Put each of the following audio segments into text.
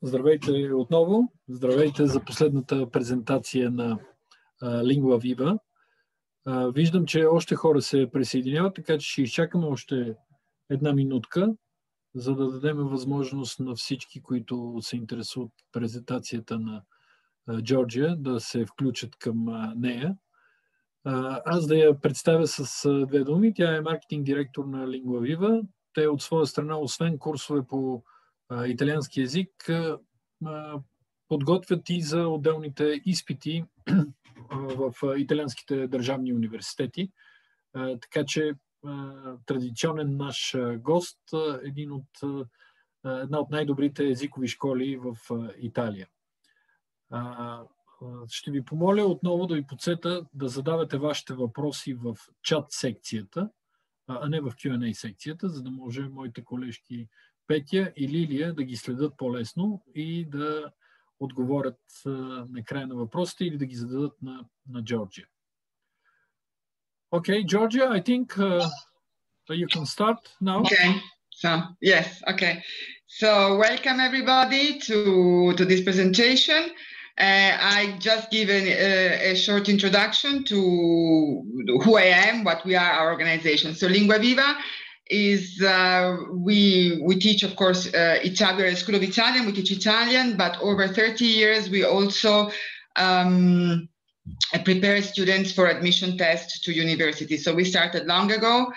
Здравейте отново. Здравейте за последната презентация на Lingua Viva. Виждам, че още хора се присъединяват, така че ще изчакаме още една минутка, за да дадем възможност на всички, които се интересуват от презентацията на Джорджия, да се включат към нея. Аз да я представя с две думи. Тя е маркетинг директор на Lingua Viva. Те от своя страна, освен курсове по италиански език, подготвят и за отделните изпити в италианските държавни университети. Така че традиционен наш гост, една от най-добрите езикови школи в Италия. Ще ви помоля отново да ви подсета да задавате вашите въпроси в чат секцията, а не в Q&A секцията, за да може моите колежки Петя и Лилия да ги следят по-лесно и да отговорят накрая на въпросите или да ги зададат на Джорджия. Okay, Georgia, I think you can start now. Okay, so yes, okay. So welcome everybody to this presentation. I just given a short introduction to who I am, what we are, our organization. So Lingua Viva is, we teach, of course, Italian, we're a school of Italian, we teach Italian, but over 30 years we also prepare students for admission tests to university. So we started long ago.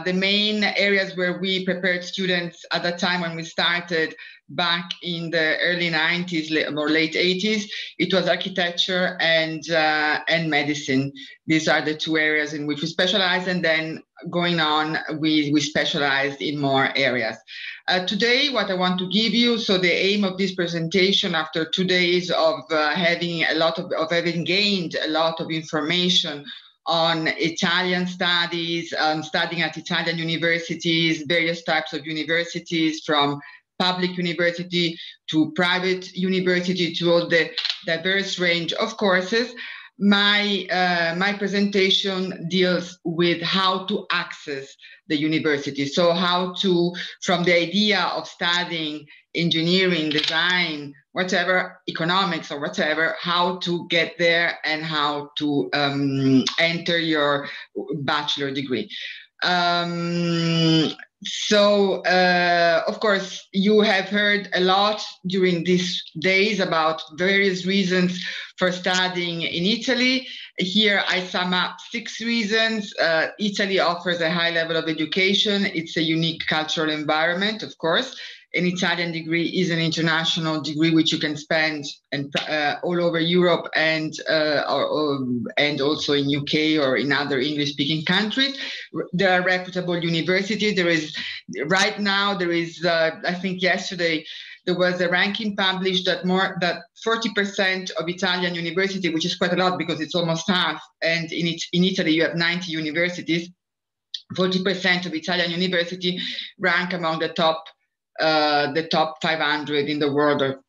The main areas where we prepared students at the time when we started back in the early 90s or late 80s, it was architecture and medicine. These are the two areas in which we specialize, and then going on, we specialized in more areas. Today, what I want to give you, so the aim of this presentation after 2 days of having gained a lot of information on Italian studies, studying at Italian universities, various types of universities, from public university to private university, to all the diverse range of courses. My presentation deals with how to access the university. So how to, from the idea of studying engineering, design, whatever, economics or whatever, how to get there and how to enter your bachelor degree. Of course, you have heard a lot during these days about various reasons for studying in Italy. Here I sum up 6 reasons. Italy offers a high level of education. It's a unique cultural environment, of course. An Italian degree is an international degree which you can spend all over Europe and also in UK or in other English-speaking countries. There are reputable universities. Right now, I think yesterday, there was a ranking published that 40% of Italian university, which is quite a lot because it's almost half, and in Italy you have 90 universities, 40% of Italian university rank among the top 500 in the world or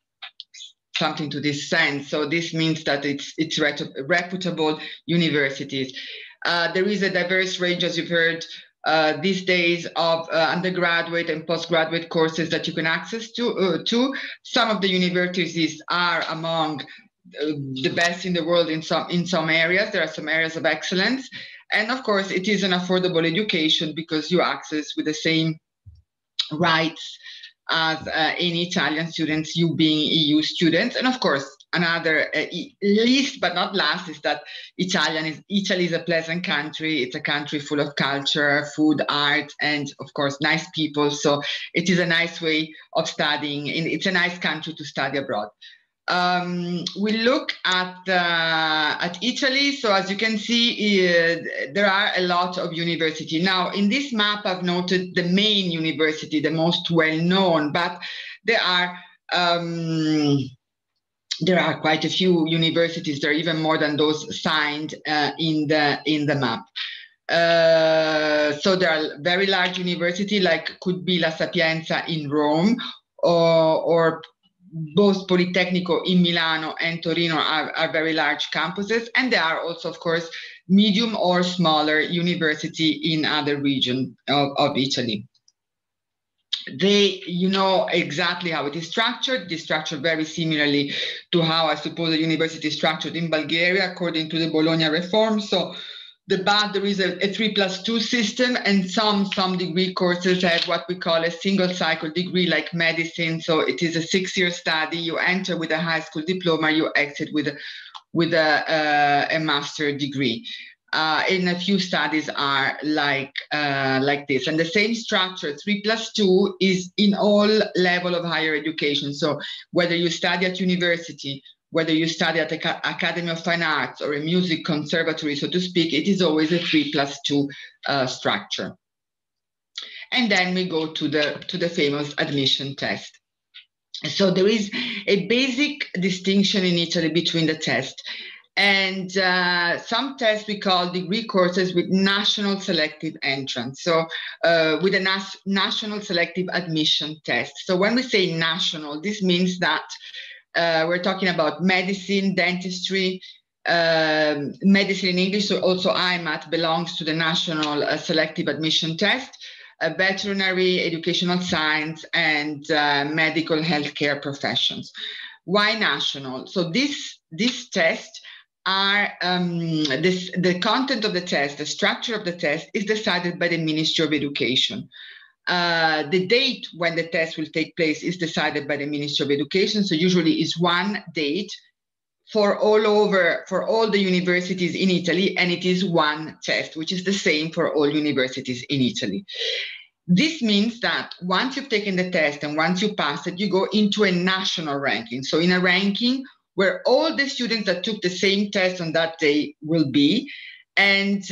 something to this sense. So this means that it's reputable universities. There is a diverse range, as you've heard, these days of undergraduate and postgraduate courses that you can access to. Some of the universities are among the best in the world in some areas. There are some areas of excellence. And of course, it is an affordable education because you access with the same rights as any Italian students, you being EU students. And of course, another least but not last is that Italy is a pleasant country. It's a country full of culture, food, art, and of course, nice people. So it is a nice way of studying. It's a nice country to study abroad. We look at Italy. So as you can see, there are a lot of universities. Now, in this map, I've noted the main university, the most well-known, but there are quite a few universities. There are even more than those signed in the map. So there are very large universities, like could be La Sapienza in Rome, or both Politecnico in Milano and Torino are very large campuses, and there are also, of course, medium or smaller university in other regions of Italy. you know exactly how it is structured. It is structured very similarly to how I suppose the university is structured in Bulgaria, according to the Bologna reform. So there is a 3+2 system, and some degree courses have what we call a single cycle degree, like medicine. So it is a 6-year study. You enter with a high school diploma, you exit with a master degree. And a few studies are like this. And the same structure, 3+2, is in all level of higher education. So whether you study at university, whether you study at the Academy of Fine Arts or a music conservatory, so to speak, it is always a 3+2 structure. And then we go to the famous admission test. So there is a basic distinction in Italy between the tests. And some tests we call degree courses with national selective entrance. So with a national selective admission test. So when we say national, this means that we're talking about medicine, dentistry, medicine in English, so also IMAT belongs to the national selective admission test, veterinary, educational science, and medical healthcare professions. Why national? So this test are the content of the test, the structure of the test is decided by the Ministry of Education. The date when the test will take place is decided by the Ministry of Education. So usually is one date for all the universities in Italy, and it is one test, which is the same for all universities in Italy. This means that once you've taken the test and once you pass it, you go into a national ranking. So in a ranking where all the students that took the same test on that day will be, and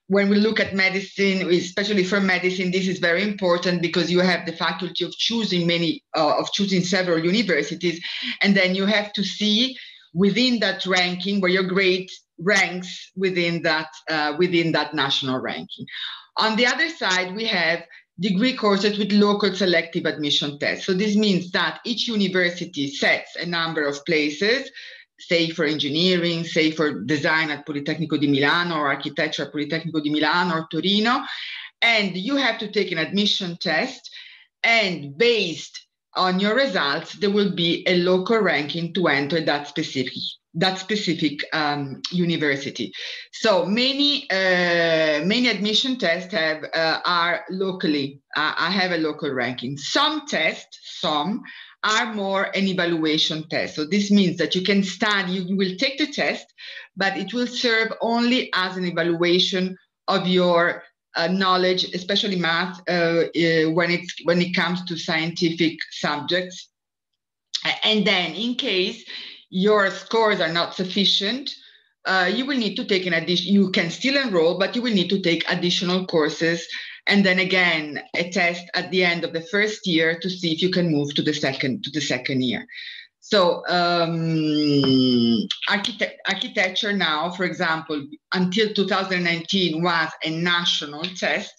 when we look at medicine, especially for medicine, this is very important because you have the faculty of choosing several universities, and then you have to see within that ranking where your grade ranks within that national ranking. On the other side, we have degree courses with local selective admission tests. So this means that each university sets a number of places, say for engineering, say for design at Politecnico di Milano, or architecture at Politecnico di Milano or Torino, and you have to take an admission test, and based on your results, there will be a local ranking to enter that specific university. So many admission tests are locally. I have a local ranking. Some are more an evaluation test. So this means that you can study, you will take the test, but it will serve only as an evaluation of your knowledge, especially math, when it comes to scientific subjects. And then in case your scores are not sufficient, you will need to take an addition. You can still enroll, but you will need to take additional courses. And then again, a test at the end of the first year to see if you can move to the second year. So architecture now, for example, until 2019 was a national test,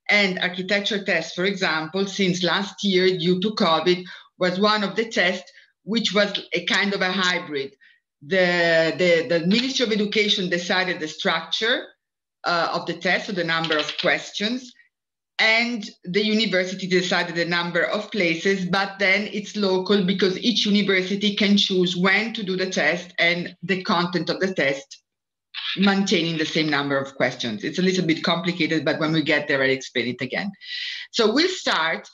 and architecture test, for example, since last year due to COVID, was one of the tests which was a kind of a hybrid. The Ministry of Education decided the structure of the test, so the number of questions, and the university decided the number of places, but then it's local because each university can choose when to do the test and the content of the test, maintaining the same number of questions. It's a little bit complicated, but when we get there, I'll explain it again. So we'll start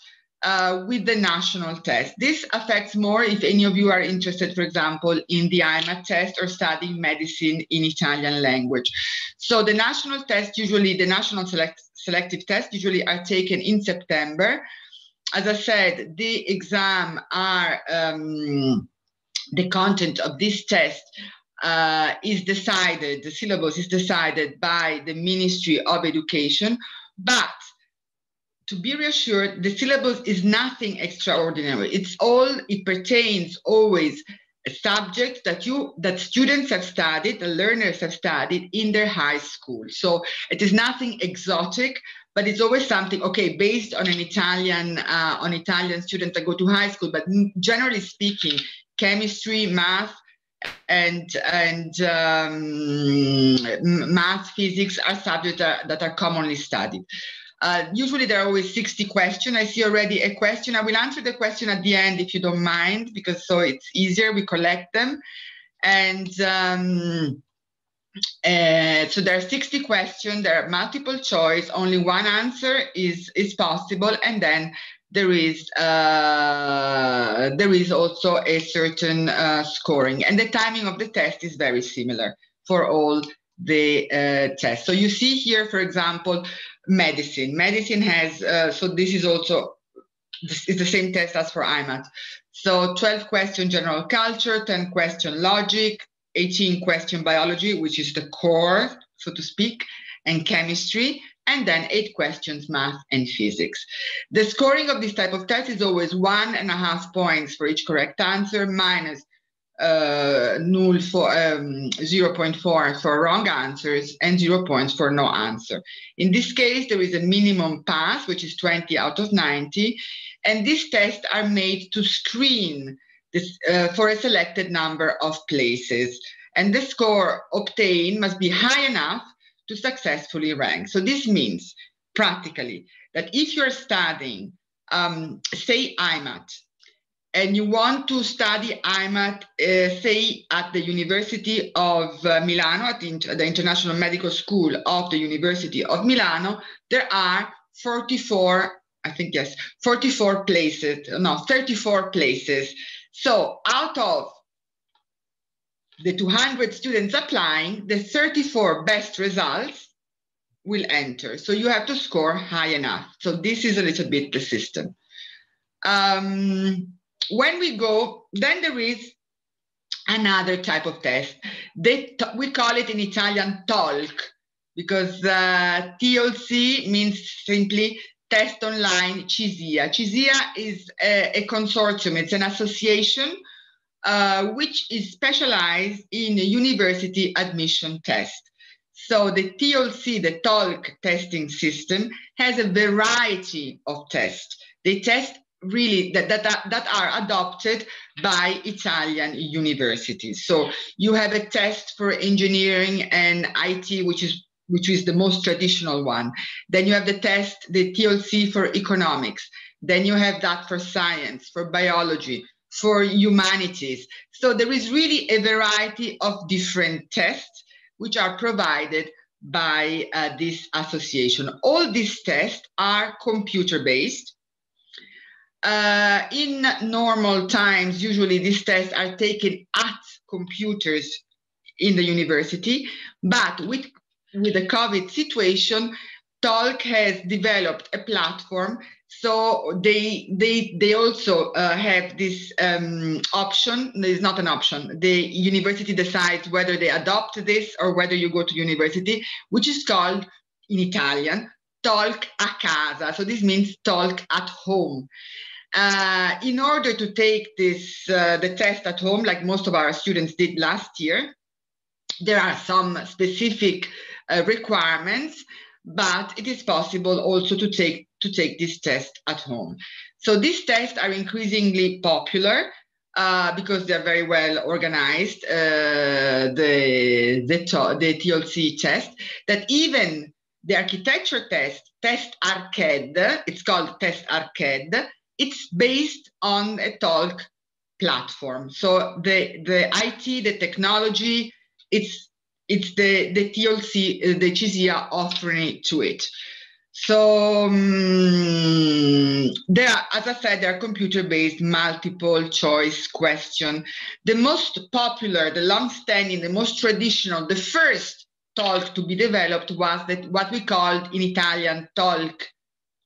with the national test. This affects more if any of you are interested, for example, in the IMAT test or studying medicine in Italian language. So the national test, usually the national selective tests usually are taken in September. As I said, the exam are, the content of this test is decided, the syllabus is decided by the Ministry of Education, but to be reassured, the syllabus is nothing extraordinary. It pertains always a subject that students have studied, the learners have studied in their high school. So it is nothing exotic, but it's always something, okay, based on an Italian student that go to high school, but generally speaking, chemistry, math, and math, physics are subjects that are commonly studied. Usually there are always 60 questions. I see already a question. I will answer the question at the end if you don't mind, because so it's easier. We collect them. And so there are 60 questions. There are multiple choice. Only one answer is possible. And then there is also a certain scoring. And the timing of the test is very similar for all the tests. So you see here, for example, medicine. Medicine has, so this is also, this is the same test as for IMAT. So 12 question general culture, 10 question logic, 18 question biology, which is the core, so to speak, and chemistry, and then 8 questions math and physics. The scoring of this type of test is always 1.5 points for each correct answer, minus 0.4 for wrong answers, and 0 points for no answer. In this case, there is a minimum pass, which is 20 out of 90, and these tests are made to screen this, for a selected number of places, and the score obtained must be high enough to successfully rank. So this means practically that if you're studying, say IMAT, and you want to study IMAT, say at the University of Milano, at the International Medical School of the University of Milano, there are 34 places, no, 34 places. So out of the 200 students applying, the 34 best results will enter. So you have to score high enough. So this is a little bit the system. When we go, then there is another type of test. We call it in Italian TOLC, because TOLC means simply Test Online CISIA. CISIA is a consortium, it's an association which is specialized in university admission test. So the TOLC, the TOLC testing system, has a variety of tests. They test really that are adopted by Italian universities. So you have a test for engineering and IT, which is the most traditional one. Then you have the test, the TOLC for economics. Then you have that for science, for biology, for humanities. So there is really a variety of different tests which are provided by this association. All these tests are computer-based. In normal times, usually these tests are taken at computers in the university, but with the COVID situation, TOLC has developed a platform. So they also have this option. It's not an option. The university decides whether they adopt this or whether you go to university, which is called in Italian TOLC a casa. So this means TOLC at home. In order to take this the test at home, like most of our students did last year, there are some specific requirements, but it is possible also to take this test at home. So these tests are increasingly popular because they're very well organized. The TOLC test, that even the architecture test arcade, it's called test arcade. It's based on a TOLC platform. So the IT, the technology, it's the TOLC, the CISIA offering to it. So there are, as I said, there are computer-based multiple choice question. The most popular, the long-standing, the most traditional, the first TOLC to be developed was what we called in Italian TOLC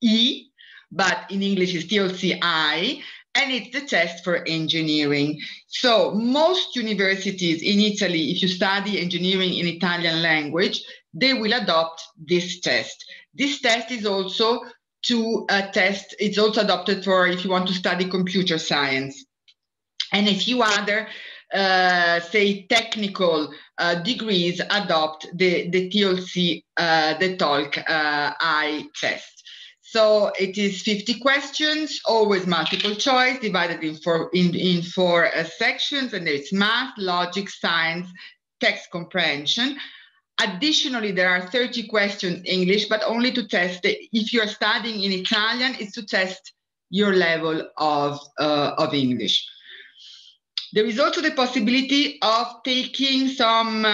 E, but in English is TOLC I, and it's the test for engineering. So most universities in Italy, if you study engineering in Italian language, they will adopt this test. This test is also it's also adopted for if you want to study computer science. And a few other, say, technical degrees adopt the TOLC, the TOLC I test. So it is 50 questions, always multiple choice, divided in four sections, and there's math, logic, science, text comprehension. Additionally, there are 30 questions English, but only to test if you're studying in Italian, it's to test your level of English. There is also the possibility of taking some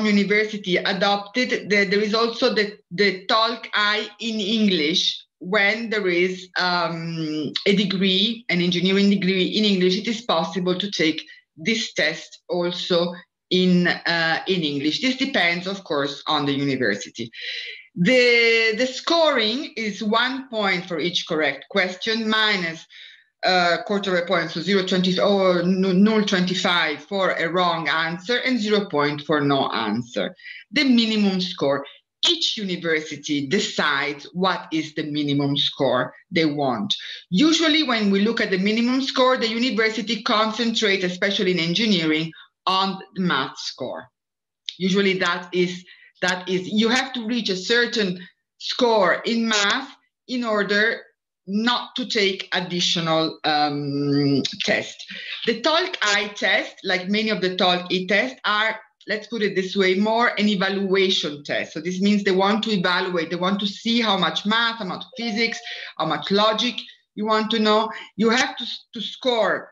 university adopted. There is also the Talk I in English. When there is a degree, an engineering degree in English, it is possible to take this test also in English. This depends, of course, on the university. The scoring is 1 point for each correct question, minus quarter of a point, so 0.25 for a wrong answer and 0 point for no answer. The minimum score. Each university decides what is the minimum score they want. Usually when we look at the minimum score, the university concentrates, especially in engineering, on the math score. Usually that is you have to reach a certain score in math in order not to take additional tests. The Talk I test, like many of the Talk E tests, are, let's put it this way, more an evaluation test. So this means they want to evaluate, they want to see how much math, how much physics, how much logic you want to know. You have to score,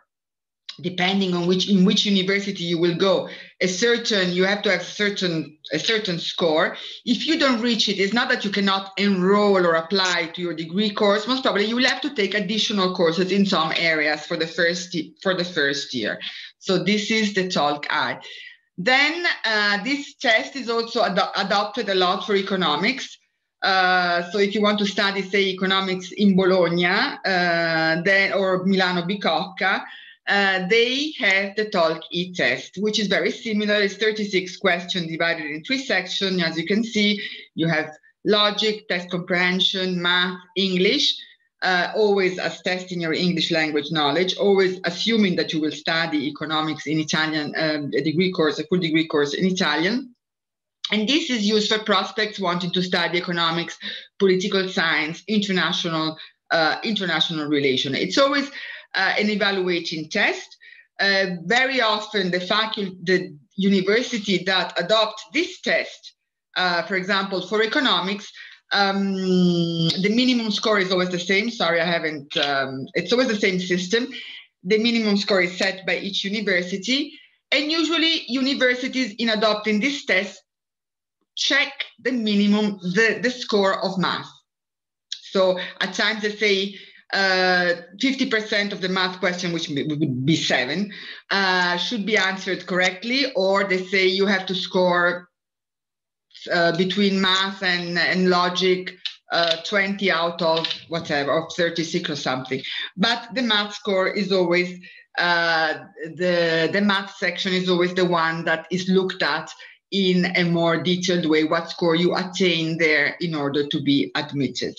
depending on in which university you will go, you have to have a certain score. If you don't reach it, it's not that you cannot enroll or apply to your degree course. Most probably you will have to take additional courses in some areas for the first year. So this is the Talk I. Then this test is also adopted a lot for economics. So if you want to study, say, economics in Bologna, or Milano Bicocca, they have the Talk E test, which is very similar. It's 36 questions divided in 3 sections. As you can see, you have logic, test comprehension, math, English, always as testing your English language knowledge, always assuming that you will study economics in Italian, a full degree course in Italian. And this is used for prospects wanting to study economics, political science, international relation. It's always an evaluating test. Very often the university that adopts this test, for example, for economics, the minimum score is always the same. Sorry, I haven't, it's always the same system. The minimum score is set by each university. And usually universities in adopting this test check the minimum, the score of math. So at times they say 50% of the math question, which would be 7, should be answered correctly, or they say you have to score between math and logic 20 out of whatever, of 36 or something. But the math score is always, the math section is always the one that is looked at in a more detailed way, what score you attain there in order to be admitted.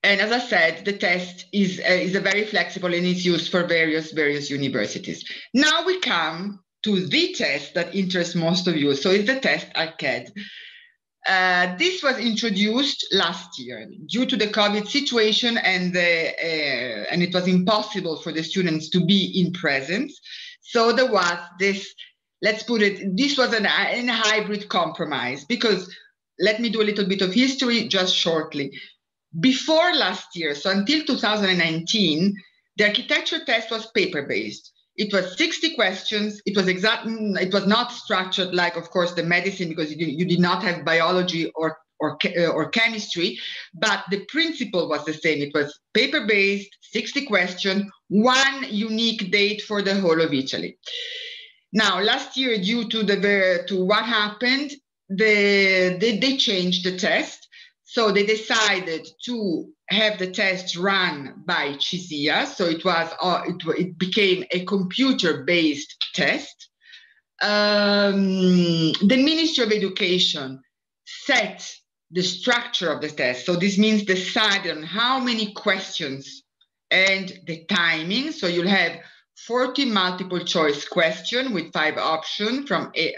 And as I said, the test is a very flexible and is used for various universities. Now we come to the test that interests most of you. So it's the test ARCAD. This was introduced last year due to the COVID situation, and it was impossible for the students to be in presence. So there was this, let's put it, this was a hybrid compromise, because let me do a little bit of history just shortly. Before last year, so until 2019, the architecture test was paper-based. It was 60 questions. It was not structured like, of course, the medicine, because you did not have biology or chemistry, but the principle was the same. It was paper-based, 60 questions, 1 unique date for the whole of Italy. Now, last year, due to what happened, they changed the test. So they decided to have the test run by CISIA. So it became a computer-based test. The Ministry of Education set the structure of the test. So this means decided on how many questions and the timing. So you'll have 40 multiple choice questions with 5 options from A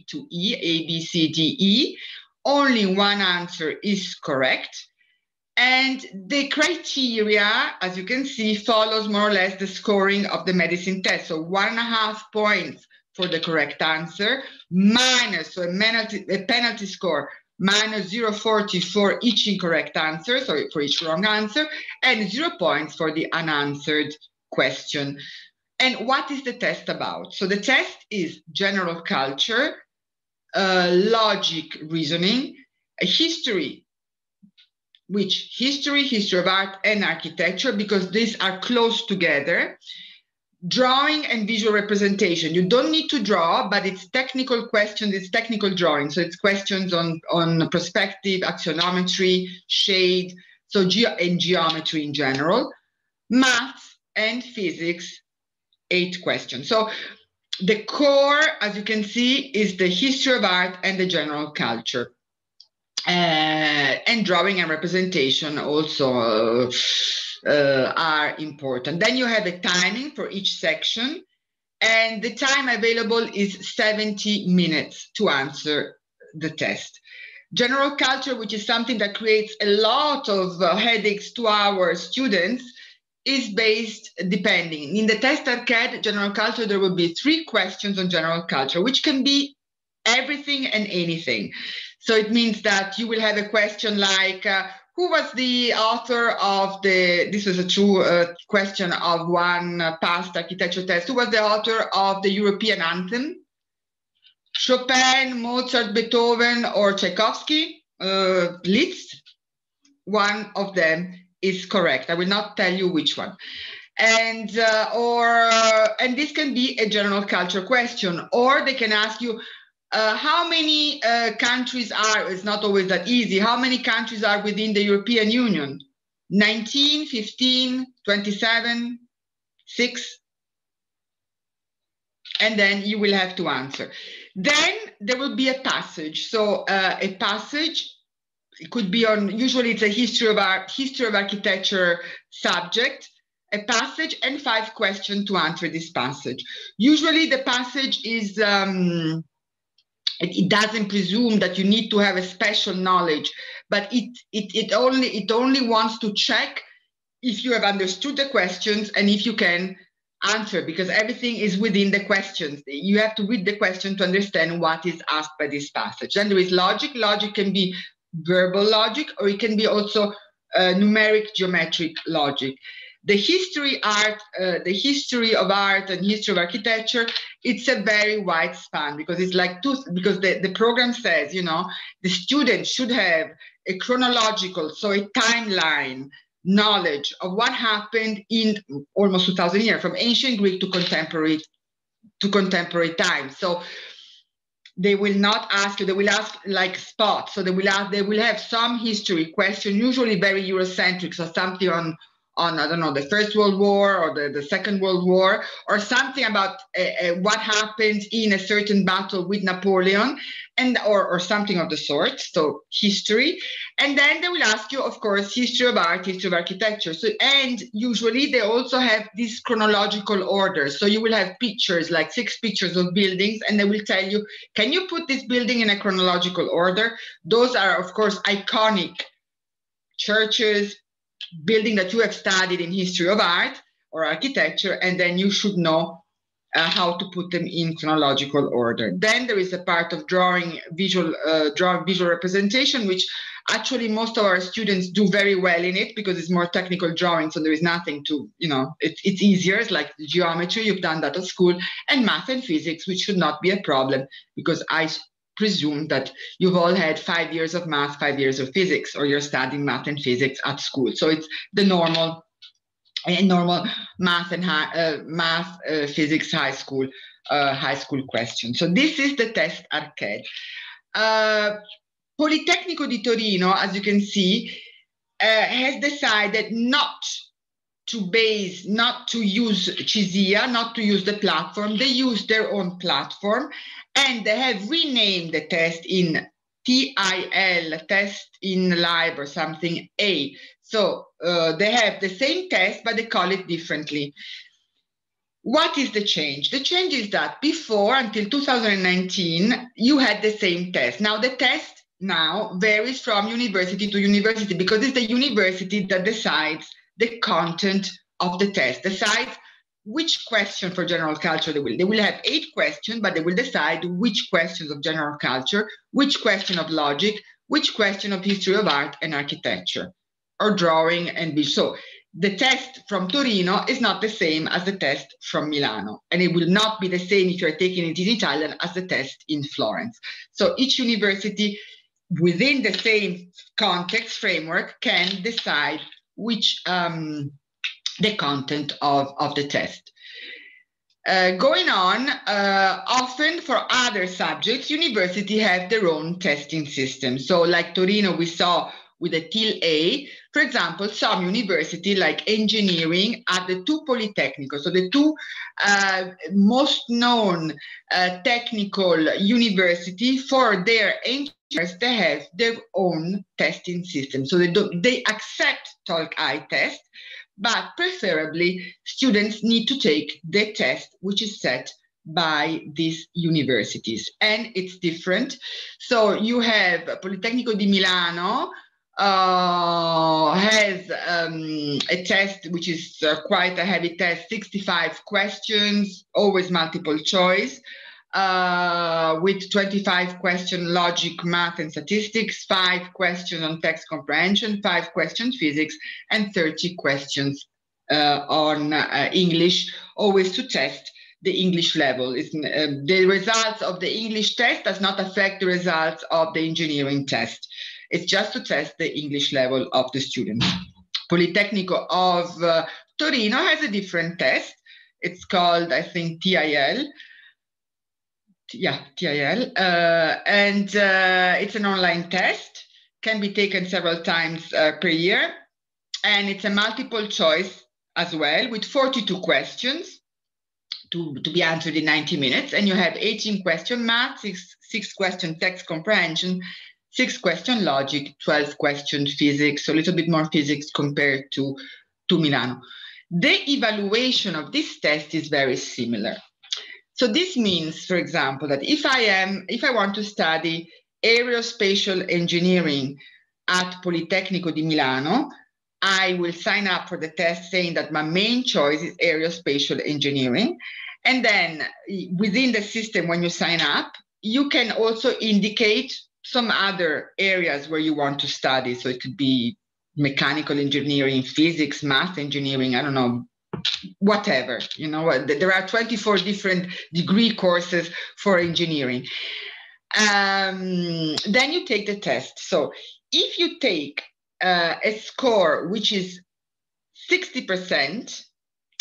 to E, A, B, C, D, E. Only 1 answer is correct. And the criteria, as you can see, follows more or less the scoring of the medicine test. So 1.5 points for the correct answer, minus, so a penalty score, minus 0.40 for each incorrect answer, so for each wrong answer, and 0 points for the unanswered question. And what is the test about? So the test is general culture, logic, reasoning, history, history of art and architecture, because these are close together, drawing and visual representation. You don't need to draw, but it's technical questions, it's technical drawing. So it's questions on perspective, axonometry, shade, so and geometry in general. Math and physics, 8 questions. So the core, as you can see, is the history of art and the general culture. And drawing and representation also are important. Then you have a timing for each section, and the time available is 70 minutes to answer the test. General culture, which is something that creates a lot of headaches to our students, is based depending. In the test arcade, general culture, there will be 3 questions on general culture, which can be everything and anything. So it means that you will have a question like, who was the author of this was a true question of one past architecture test, who was the author of the European anthem? Chopin, Mozart, Beethoven, or Tchaikovsky? Liszt? One of them is correct. I will not tell you which one. And this can be a general culture question, or they can ask you, how many countries are, it's not always that easy, how many countries are within the European Union? 19, 15, 27, 6? And then you will have to answer. Then there will be a passage. So a passage, it could be on, usually it's a history of art, history of architecture subject, a passage and 5 questions to answer this passage. Usually the passage is, it doesn't presume that you need to have a special knowledge, but it only wants to check if you have understood the questions and if you can answer, because everything is within the questions. You have to read the question to understand what is asked by this passage. Then there is logic. Logic can be verbal logic, or it can be also numeric geometric logic. The history of art and history of architecture, it's a very wide span, because it's like because the program says, you know, the student should have a chronological, so a timeline knowledge of what happened in almost 2,000 years, from ancient Greek to contemporary times. So they will not ask you, they will ask like spots. So they will have some history question, usually very Eurocentric, so something on I don't know, the First World War or the Second World War, or something about what happened in a certain battle with Napoleon, and or something of the sort. So history. And then they will ask you, of course, history of art, history of architecture. So, and usually they also have this chronological order. So you will have pictures, like 6 pictures of buildings, and they will tell you, can you put this building in a chronological order? Those are, of course, iconic churches, building that you have studied in history of art or architecture, and then you should know how to put them in chronological order. Then there is a part of drawing visual representation, which actually most of our students do very well in it, because it's more technical drawing, so there is nothing to, you know, it's easier. It's like geometry, you've done that at school, and math and physics, which should not be a problem, because I presume that you've all had 5 years of math, 5 years of physics, or you're studying math and physics at school. So it's the normal math and physics high school question. So this is the test arcade. Politecnico di Torino, as you can see, has decided not to use CISIA, not to use the platform. They use their own platform, and they have renamed the test in TIL, test in live or something, A. So they have the same test, but they call it differently. What is the change? The change is that before, until 2019, you had the same test. Now the test now varies from university to university, because it's the university that decides the content of the test, decides which question for general culture they will have 8 questions, but they will decide which questions of general culture, which question of logic, which question of history of art and architecture, or drawing and visual. So the test from Torino is not the same as the test from Milano, and it will not be the same if you're taking it in Italian as the test in Florence. So each university within the same context framework can decide which the content of the test. Going on, often for other subjects, universities have their own testing system. So like Torino, we saw with the TIL A, for example, some university like engineering at the 2 Politecnico, so the 2 most known technical university, for their engineers, they have their own testing system. So they accept Talk I test, but preferably students need to take the test which is set by these universities, and it's different. So you have Politecnico di Milano has a test which is quite a heavy test, 65 questions, always multiple choice, with 25 questions logic, math and statistics, 5 questions on text comprehension, 5 questions physics, and 30 questions on English, always to test the English level. The results of the English test does not affect the results of the engineering test. It's just to test the English level of the student. Politecnico of Torino has a different test. It's called, I think, TIL. Yeah, TIL. And it's an online test, can be taken several times per year. And it's a multiple choice as well, with 42 questions to be answered in 90 minutes. And you have 18 question math, 6 question text comprehension, 6 question logic, 12 question physics, so a little bit more physics compared to Milano. The evaluation of this test is very similar. So this means, for example, that if I want to study aerospatial engineering at Politecnico di Milano, I will sign up for the test saying that my main choice is aerospatial engineering. And then within the system, when you sign up, you can also indicate some other areas where you want to study. So it could be mechanical engineering, physics, math engineering, I don't know, whatever. You know, there are 24 different degree courses for engineering. Then you take the test. So if you take a score which is 60%,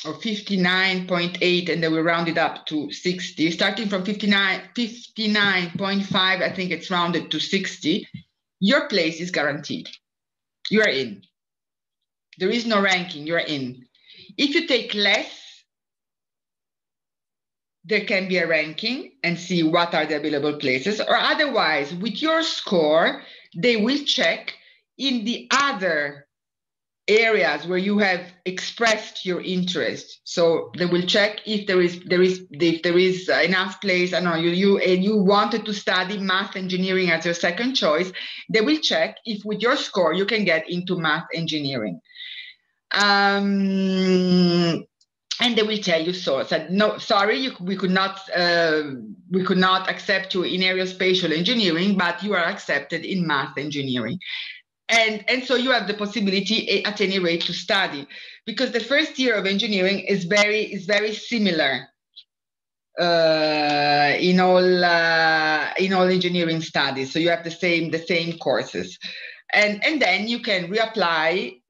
or 59.8, and then we round it up to 60, starting from 59.5, I think it's rounded to 60, your place is guaranteed. You are in. There is no ranking, you are in. If you take less, there can be a ranking and see what are the available places, or otherwise, with your score, they will check in the other areas where you have expressed your interest. So they will check if there is enough place. I know you wanted to study math engineering as your second choice. They will check if with your score you can get into math engineering. And they will tell you so. Said, no, sorry, we could not accept you in aerospatial engineering, but you are accepted in math engineering. And so you have the possibility at any rate to study, because the first year of engineering is very similar in all engineering studies. So you have the same courses, and then you can reapply.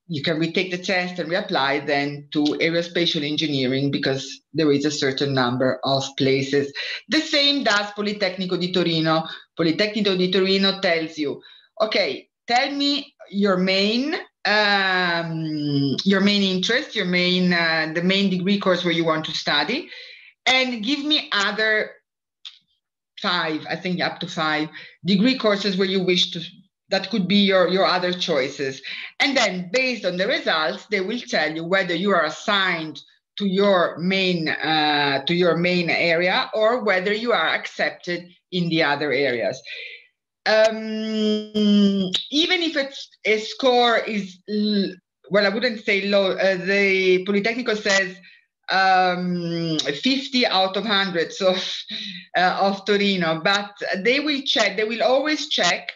You can retake the test and reapply then to aerospatial engineering, because there is a certain number of places. The same does Politecnico di Torino. Politecnico di Torino tells you, okay, tell me your main interest, the main degree course where you want to study, and give me other 5, I think up to 5 degree courses where you wish to. That could be your other choices. And then based on the results, they will tell you whether you are assigned to your main area or whether you are accepted in the other areas. Even if a score is well, I wouldn't say low. The Politecnico says 50 out of 100 of Torino, but they will check, they will always check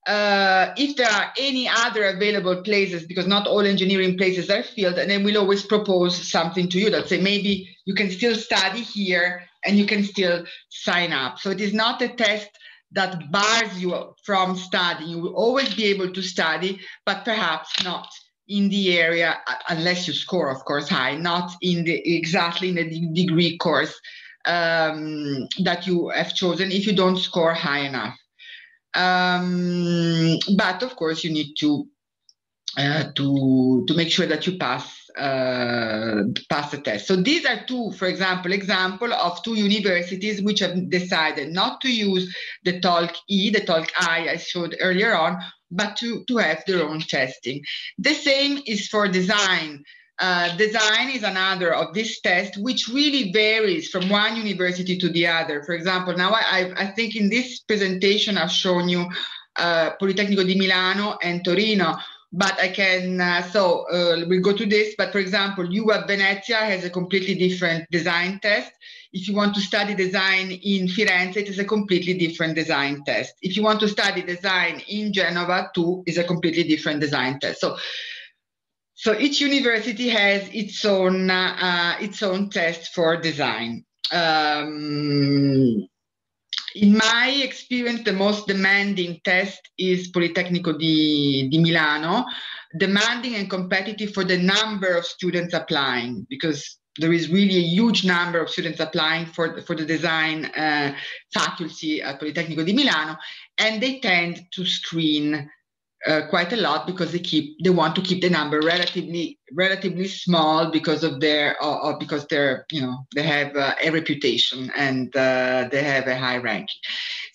if there are any other available places, because not all engineering places are filled, and then we'll always propose something to you that say maybe you can still study here and you can still sign up. So it is not a test that bars you from studying. You will always be able to study, but perhaps not in the area, unless you score, of course, high, not in the exactly in the degree course that you have chosen if you don't score high enough. But of course, you need to make sure that you pass the test. So these are example of two universities which have decided not to use the TOLC-E, the TOLC-I I showed earlier on, but to have their own testing. The same is for design. Design is another of this test, which really varies from one university to the other. For example, now I think in this presentation I've shown you Politecnico di Milano and Torino, but I can, we'll go to this, but for example, UA Venezia has a completely different design test. If you want to study design in Firenze, it is a completely different design test. If you want to study design in Genova, too, is a completely different design test. So each university has its own test for design. In my experience, the most demanding test is Politecnico di Milano, demanding and competitive for the number of students applying, because there is really a huge number of students applying for the design faculty at Politecnico di Milano, and they tend to screen quite a lot because they want to keep the number relatively small because of because they're they have a reputation and they have a high ranking.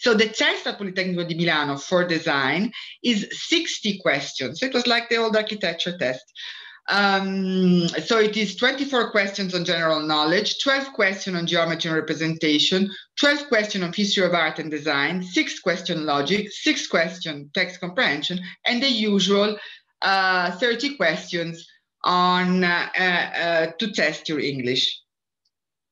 So the test at Politecnico di Milano for design is 60 questions. So it was like the old architecture test. So it is 24 questions on general knowledge, 12 questions on geometry and representation, 12 questions on history of art and design, 6 questions logic, 6 questions text comprehension, and the usual 30 questions on to test your English.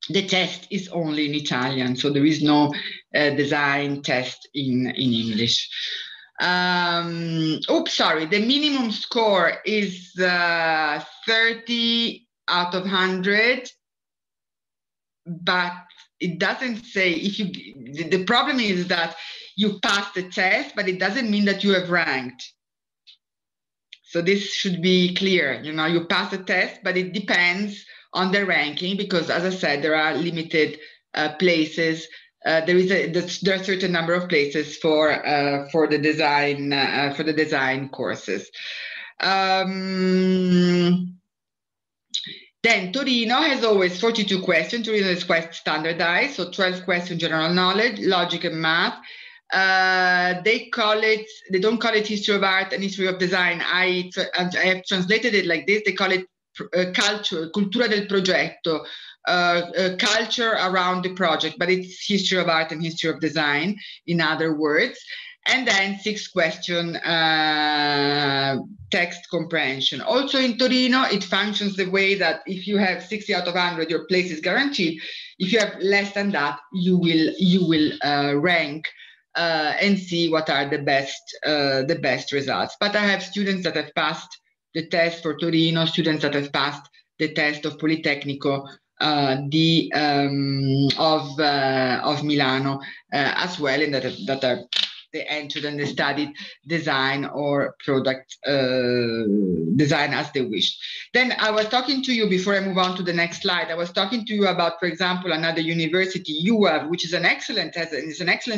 The test is only in Italian, so there is no design test in English. Sorry, the minimum score is 30 out of 100, but it doesn't say if you, the problem is that you pass the test, but it doesn't mean that you have ranked. So this should be clear, you pass the test, but it depends on the ranking, because as I said, there are limited places. There are a certain number of places for the design courses. Then Torino has always 42 questions. Torino is quite standardized, so 12 questions general knowledge, logic and math. They don't call it history of art and history of design. I have translated it like this. They call it cultura del progetto. Culture around the project, but it's history of art and history of design, in other words. And then 6 question text comprehension. Also in Torino, it functions the way that if you have 60 out of 100, your place is guaranteed. If you have less than that, you will rank and see what are the best results. But I have students that have passed the test for Torino, students that have passed the test of Politecnico of Milano as well, and that they entered and they studied design or product design as they wished. Then I was talking to you, before I move on to the next slide, I was talking to you about, for example, another university, UA, which is an excellent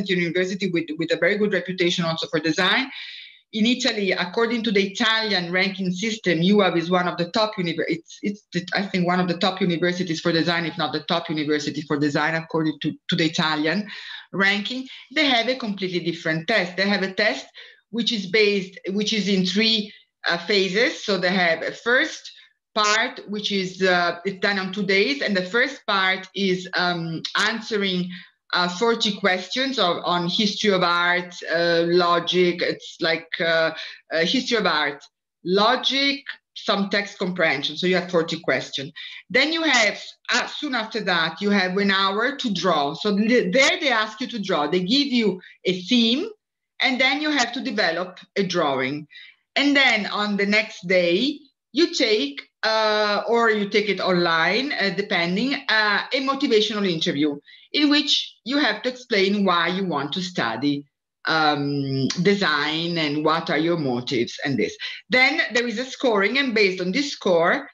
university with a very good reputation also for design. In Italy, according to the Italian ranking system, UAV is one of the top universities. I think one of the top universities for design, if not the top university for design, according to the Italian ranking. They have a completely different test. They have a test which is in 3 phases. So they have a first part, which is it's done on 2 days, and the first part is answering 40 questions on history of art, logic. It's like history of art, logic, some text comprehension. So you have 40 questions. Then you have, soon after that, you have 1 hour to draw. So there they ask you to draw. They give you a theme, and then you have to develop a drawing. And then on the next day, you take, or you take it online, depending, a motivational interview in which you have to explain why you want to study design and what are your motives and this. Then there is a scoring, and based on this score,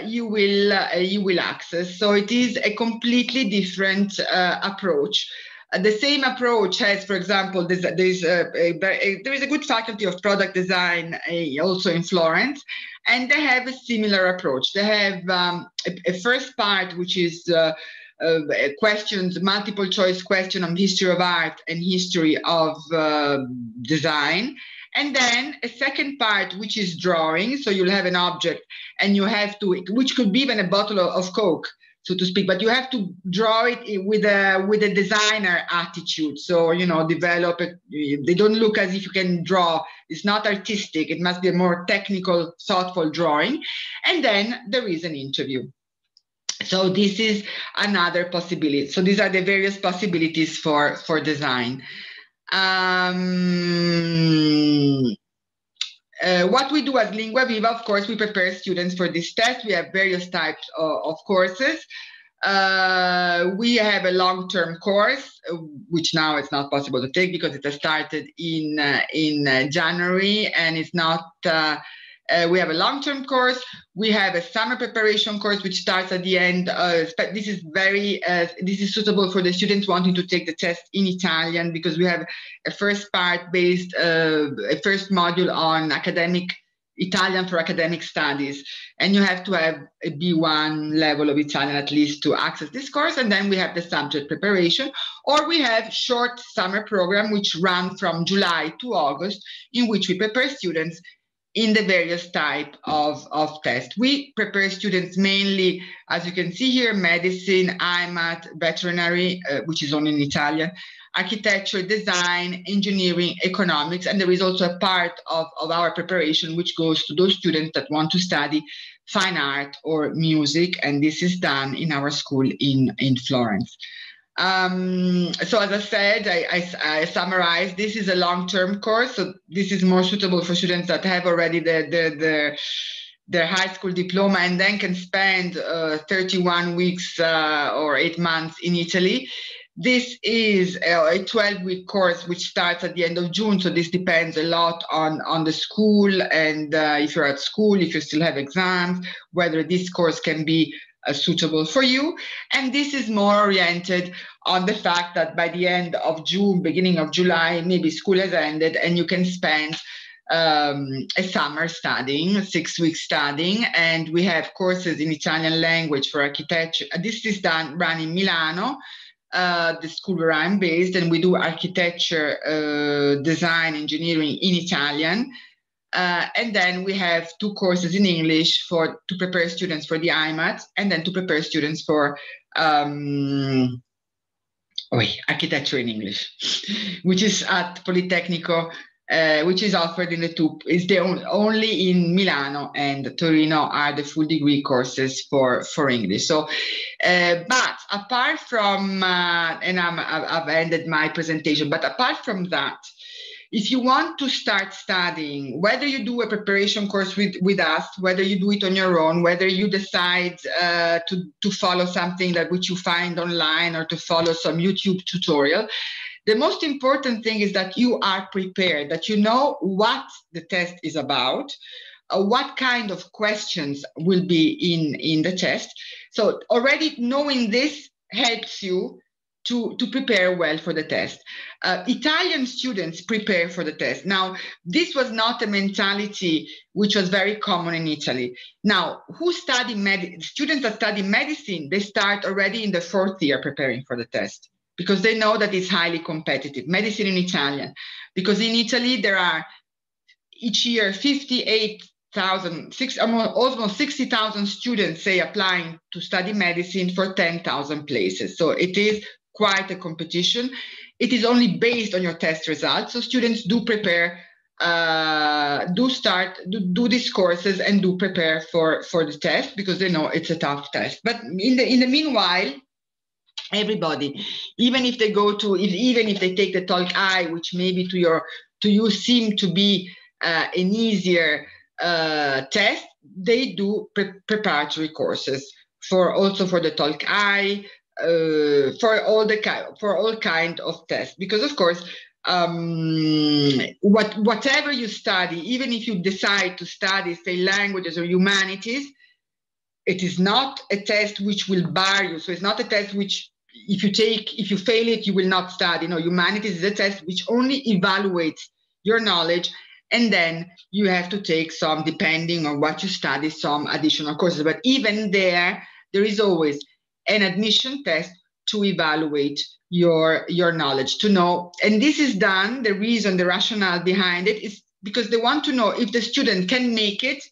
you will access. So it is a completely different approach. The same approach has, for example, there is a good faculty of product design also in Florence, and they have a similar approach. They have a first part which is questions, multiple choice question on history of art and history of design. And then a second part, which is drawing. So you'll have an object and you have to, which could be even a bottle of Coke, so to speak, but you have to draw it with a designer attitude. So, you know, develop it. They don't look as if you can draw. It's not artistic. It must be a more technical, thoughtful drawing. And then there is an interview. So this is another possibility. So these are the various possibilities for design. What we do at Lingua Viva, of course, we prepare students for this test. We have various types of courses. We have a long-term course, which now it's not possible to take because it has started in January, and it's not. We have a long-term course. We have a summer preparation course, which starts at the end. This is suitable for the students wanting to take the test in Italian, because we have a first part based, a first module on Italian for academic studies. And you have to have a B1 level of Italian at least to access this course. And then we have the subject preparation, or we have short summer program, which run from July to August, in which we prepare students in the various type of tests. We prepare students mainly, as you can see here, medicine, IMAT, veterinary, which is only in Italian, architecture, design, engineering, economics, and there is also a part of our preparation which goes to those students that want to study fine art or music, and this is done in our school in Florence. So as I said, I summarized, this is a long-term course. So this is more suitable for students that have already their high school diploma and then can spend 31 weeks or 8 months in Italy. This is a 12-week course which starts at the end of June. So this depends a lot on the school, and if you're at school, if you still have exams, whether this course can be suitable for you. And this is more oriented on the fact that by the end of June, beginning of July, maybe school has ended and you can spend a summer studying, 6 weeks studying. And we have courses in Italian language for architecture. This is run in Milano, the school where I'm based, and we do architecture, design, engineering in Italian. And then we have 2 courses in English to prepare students for the IMAT, and then to prepare students for architecture in English, which is at Politecnico, which is offered in only in Milano and Torino are the full degree courses for English. So, but apart from, and I've ended my presentation, but apart from that, if you want to start studying, whether you do a preparation course with us, whether you do it on your own, whether you decide to follow something which you find online or to follow some YouTube tutorial, the most important thing is that you are prepared, that you know what the test is about, what kind of questions will be in the test. So already knowing this helps you to prepare well for the test. Italian students prepare for the test. Now, this was not a mentality which was very common in Italy. Now, students that study medicine, they start already in the 4th year preparing for the test because they know that it's highly competitive. Medicine in Italian, because in Italy there are each year almost 60,000 students, say, applying to study medicine for 10,000 places. So it is quite a competition. It is only based on your test results. So students do prepare do these courses and do prepare for the test, because they know it's a tough test. But in the meanwhile, everybody, even if they take the TOLC I, which maybe to you seem to be an easier test, they do preparatory courses for the TOLC I, for all kind of tests, because of course, whatever you study, even if you decide to study, say, languages or humanities, it is not a test which will bar you. So it's not a test which, if you fail it, you will not study. No, humanities is a test which only evaluates your knowledge, and then you have to take some, depending on what you study, some additional courses. But even there is always an admission test to evaluate your knowledge, to know. And this is done, the rationale behind it is because they want to know if the student can make it,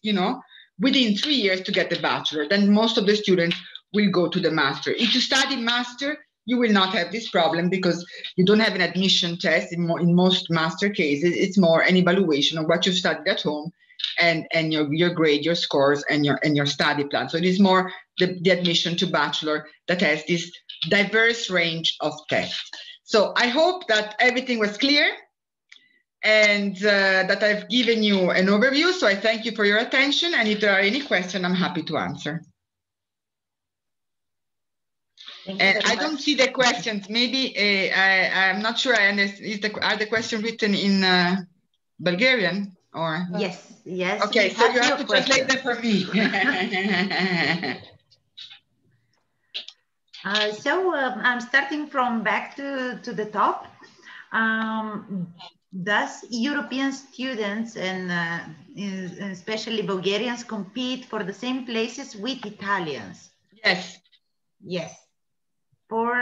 within 3 years to get the bachelor. Then most of the students will go to the master. If you study master, you will not have this problem, because you don't have an admission test in most master cases. It's more an evaluation of what you studied at home, and your grade, your scores, and your study plan. So it is more the admission to bachelor that has this diverse range of tests. So I hope that everything was clear, and that I've given you an overview. So I thank you for your attention, and if there are any questions, I'm happy to answer. And I don't see the questions. Maybe I'm not sure I understand. Are the questions written in Bulgarian or? Yes. Okay, so you have to translate them for me. I'm starting from back to the top. Does European students and especially Bulgarians compete for the same places with Italians? Yes. For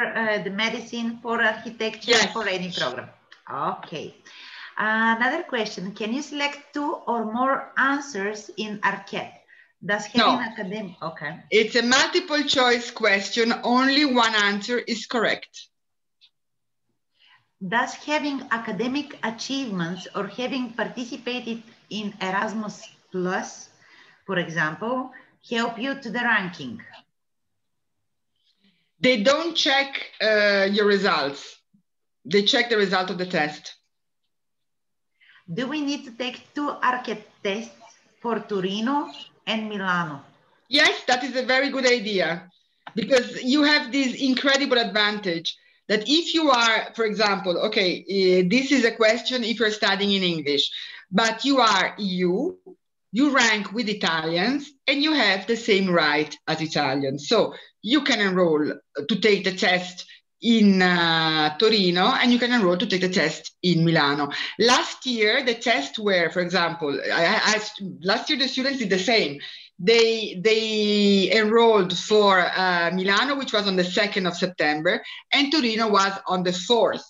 the medicine, for architecture, yes. For any program. Okay. Another question. Can you select 2 or more answers in ARCHET? Does having academic... Okay. It's a multiple choice question. Only one answer is correct. Does having academic achievements or having participated in Erasmus Plus, for example, help you to the ranking? They don't check your results. They check the result of the test. Do we need to take 2 ARCHET tests for Torino and Milano? Yes, that is a very good idea, because you have this incredible advantage that if you are, for example, this is a question if you're studying in English, but you are EU, you rank with Italians, and you have the same right as Italians. So you can enroll to take the test in Torino, and you can enroll to take the test in Milano. Last year, the tests were, for example, last year the students did the same. They enrolled for Milano, which was on the 2nd of September, and Torino was on the 4th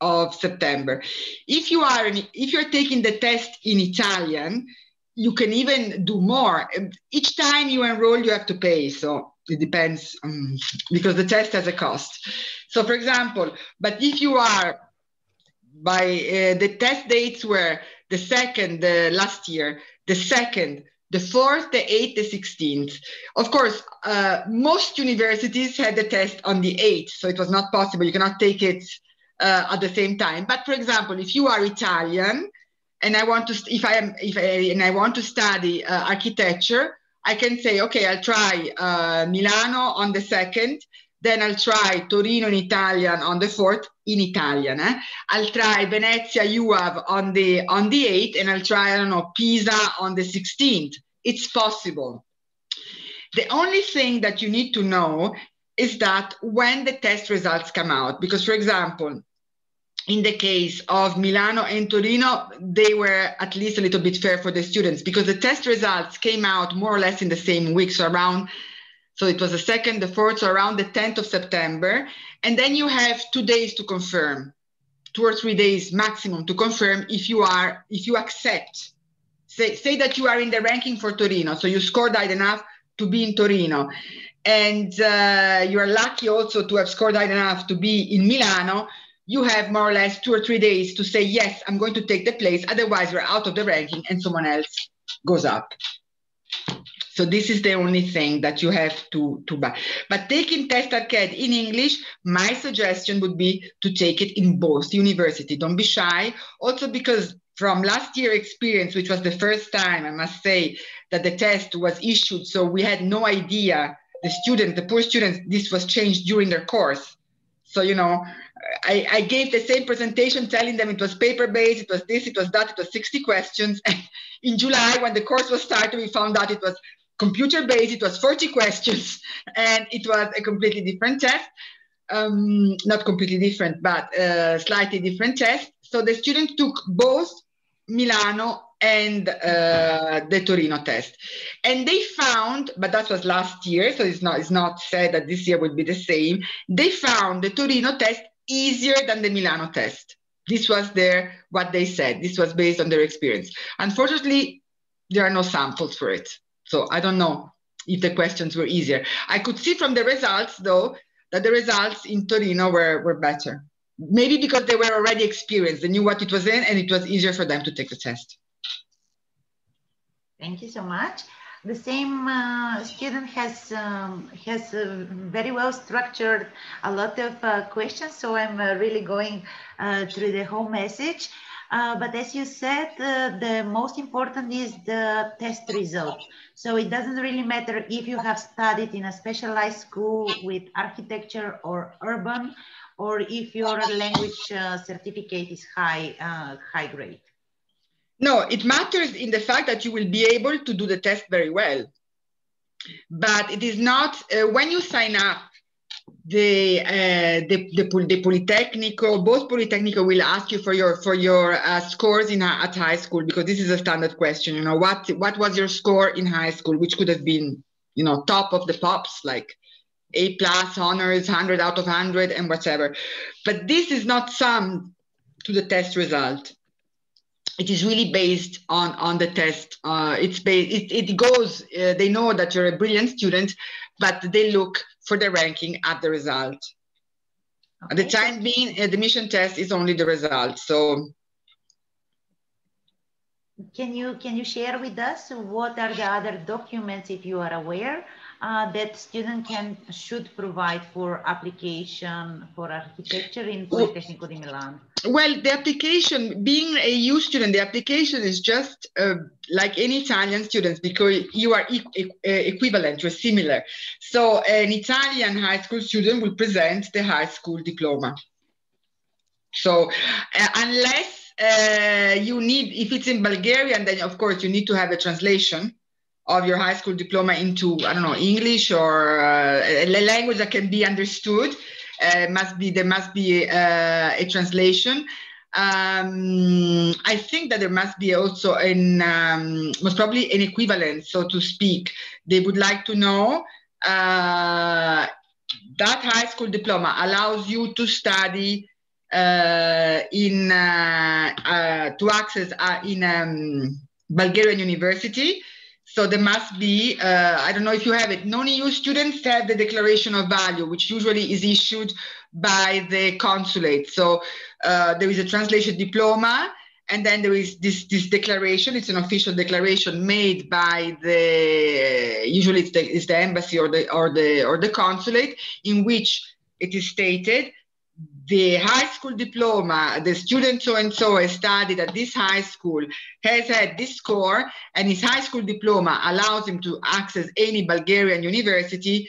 of September. If you're taking the test in Italian, you can even do more. Each time you enroll, you have to pay. So it depends, because the test has a cost. So for example, but if you are by the test dates were the 2nd last year, the 2nd, the 4th, the 8th, the 16th. Of course, most universities had the test on the 8th, so it was not possible. You cannot take it at the same time. But for example, if you are Italian and I want to study architecture, I can say, okay, I'll try Milano on the 2nd, then I'll try Torino in Italian on the 4th in Italian. I'll try Venezia UAV on the 8th, and I'll try, I don't know, Pisa on the 16th. It's possible. The only thing that you need to know is that when the test results come out, because for example, in the case of Milano and Torino, they were at least a little bit fair for the students, because the test results came out more or less in the same week, so it was the 2nd, the 4th, so around the 10th of September. And then you have 2 days to confirm, 2 or 3 days maximum to confirm if you accept. Say that you are in the ranking for Torino, so you scored high enough to be in Torino. And you are lucky also to have scored high enough to be in Milano. you have more or less 2 or 3 days to say, yes, I'm going to take the place. Otherwise, you're out of the ranking and someone else goes up. So this is the only thing that you have to buy. But taking Test Arcade in English, my suggestion would be to take it in both university. Don't be shy. Also because from last year experience, which was the first time, I must say, that the test was issued, so we had no idea, the poor students, this was changed during their course. So, you know, I gave the same presentation telling them it was paper-based, it was this, it was that, it was 60 questions. And in July, when the course was started, we found out it was computer-based, it was 40 questions, and it was a completely different test. Not completely different, but slightly different test. So the students took both Milano and the Torino test. And they found, but that was last year, so it's not said that this year would be the same. They found the Torino test easier than the Milano test. This was what they said. This was based on their experience. Unfortunately, there are no samples for it. So I don't know if the questions were easier. I could see from the results, though, that the results in Torino were better. Maybe because they were already experienced. They knew what it was in, and it was easier for them to take the test. Thank you so much. The same student has very well structured a lot of questions, so I'm really going through the whole message. But as you said, the most important is the test result. So it doesn't really matter if you have studied in a specialized school with architecture or urban, or if your language certificate is high grade. No, it matters in the fact that you will be able to do the test very well. But it is not, when you sign up, the Politecnico, both Politecnico will ask you for your scores at high school, because this is a standard question. You know, what was your score in high school, which could have been, you know, top of the pops, like A+, honors, 100 out of 100, and whatever. But this is not summed to the test result. It is really based on the test. It goes, they know that you're a brilliant student, but they look for the ranking at the result. Okay. At the time being, the admission test is only the result. So can you share with us what are the other documents, if you are aware, that student should provide for application for architecture in Politecnico di Milan? Well, the application, being a EU student, the application is just like any Italian students, because you are equivalent, you're similar. So an Italian high school student will present the high school diploma. So unless you need, if it's in Bulgarian, then of course you need to have a translation of your high school diploma into, I don't know, English or a language that can be understood. There must be a translation. I think that there must be also most probably an equivalent, so to speak. They would like to know that high school diploma allows you to study to access in Bulgarian university. So there must be, I don't know if you have it, non-EU students have the declaration of value, which usually is issued by the consulate. So there is a translation diploma, and then there is this declaration. It's an official declaration made by usually it's the embassy or the consulate, in which it is stated, the high school diploma, the student so-and-so has studied at this high school, has had this score, and his high school diploma allows him to access any Bulgarian university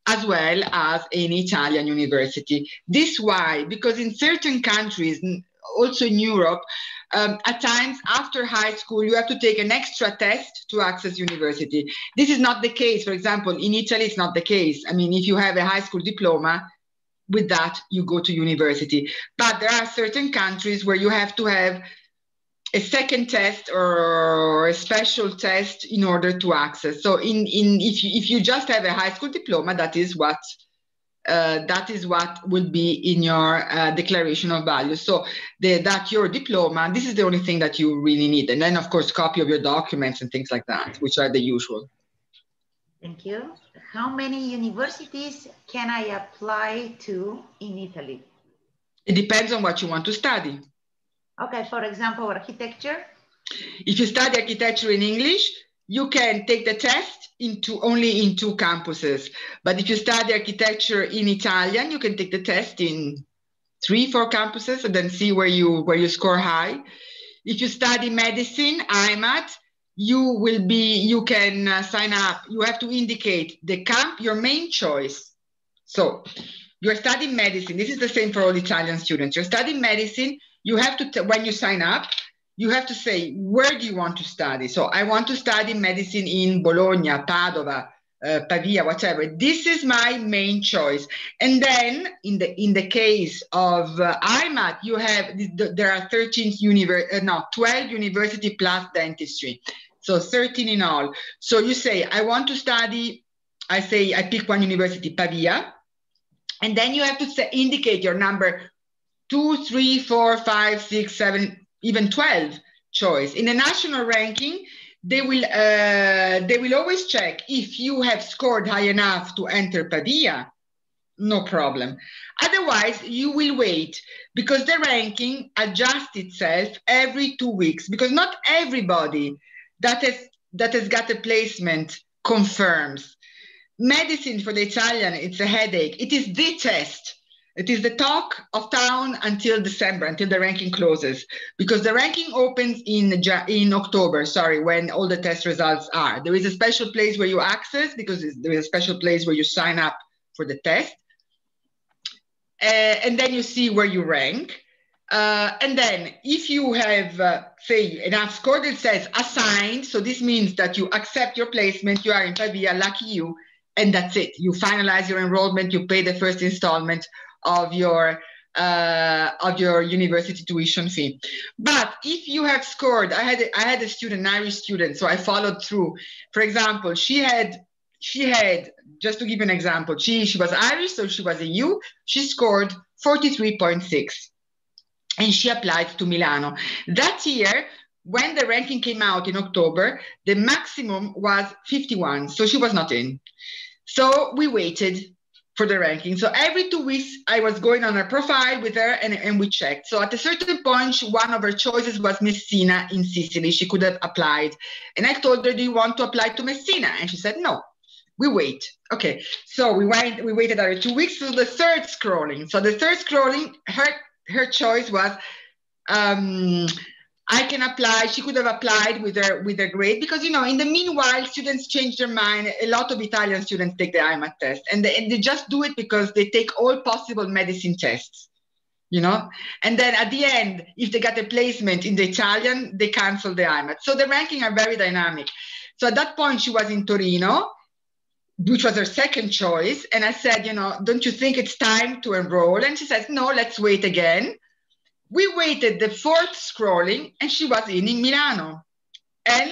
as well as any Italian university. This why? Because in certain countries, also in Europe, at times after high school, you have to take an extra test to access university. This is not the case. For example, in Italy, it's not the case. I mean, if you have a high school diploma, with that, you go to university. But there are certain countries where you have to have a second test or a special test in order to access. So if you just have a high school diploma, that is what will be in your declaration of value. So that your diploma, this is the only thing that you really need. And then, of course, copy of your documents and things like that, which are the usual. Thank you. How many universities can I apply to in Italy? It depends on what you want to study. Okay, for example, architecture. If you study architecture in English, you can take the test only in 2 campuses. But if you study architecture in Italian, you can take the test in 3, 4 campuses and then see where you score high. If you study medicine, IMAT, you can sign up. You have to indicate your main choice. So you're studying medicine. This is the same for all Italian students. You're studying medicine. You have to, when you sign up, you have to say, where do you want to study? So I want to study medicine in Bologna, Padova, Pavia, whatever. This is my main choice. And then in the case of IMAT, there are 12 university plus dentistry. So 13 in all. So you say, I want to study, I pick one university, Pavia. And then you have to indicate your number 2, 3, 4, 5, 6, 7, even 12 choice. In the national ranking, they will always check if you have scored high enough to enter Pavia, no problem. Otherwise, you will wait because the ranking adjusts itself every 2 weeks because not everybody that has got a placement confirms. Medicine for the Italian, it's a headache. It is the test. It is the talk of town until December, until the ranking closes, because the ranking opens in October, when all the test results are. There is a special place where you access, because there is a special place where you sign up for the test. And then you see where you rank. And then if you have, say, enough score that says assigned, so this means that you accept your placement, you are in Pavia, lucky you, and that's it. You finalize your enrollment, you pay the first installment of your university tuition fee. But if you have scored, I had a student, an Irish student, so I followed through. For example, she had, just to give an example, she was Irish, so she was a EU, she scored 43.6 and she applied to Milano. That year, when the ranking came out in October, the maximum was 51, so she was not in. So we waited for the ranking. So every 2 weeks, I was going on her profile with her and we checked. So at a certain point, one of her choices was Messina in Sicily. She could have applied. And I told her, do you want to apply to Messina? And she said, no, we wait. Okay, so we waited another 2 weeks. So the third scrolling. So the third scrolling, her choice was, I can apply. She could have applied with her grade because, in the meanwhile, students change their mind. A lot of Italian students take the IMAT test and they just do it because they take all possible medicine tests, and then at the end, if they got a placement in the Italian, they cancel the IMAT. So the ranking are very dynamic. So at that point, she was in Torino, which was her second choice. And I said, don't you think it's time to enroll? And she says, no, let's wait again. We waited the fourth scrolling and she was in Milano. And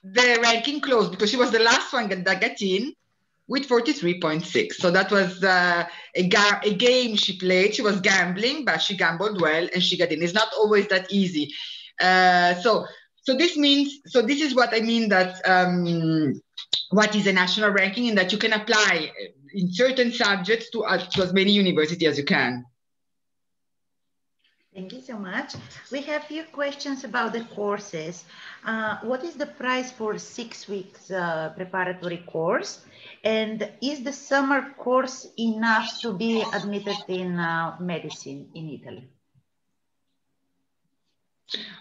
the ranking closed because she was the last one that got in with 43.6. So that was a game she played. She was gambling, but she gambled well and she got in. It's not always that easy. So this is what I mean that what is a national ranking, in that you can apply in certain subjects to as many universities as you can. Thank you so much. We have a few questions about the courses. What is the price for 6 weeks preparatory course? And is the summer course enough to be admitted in medicine in Italy?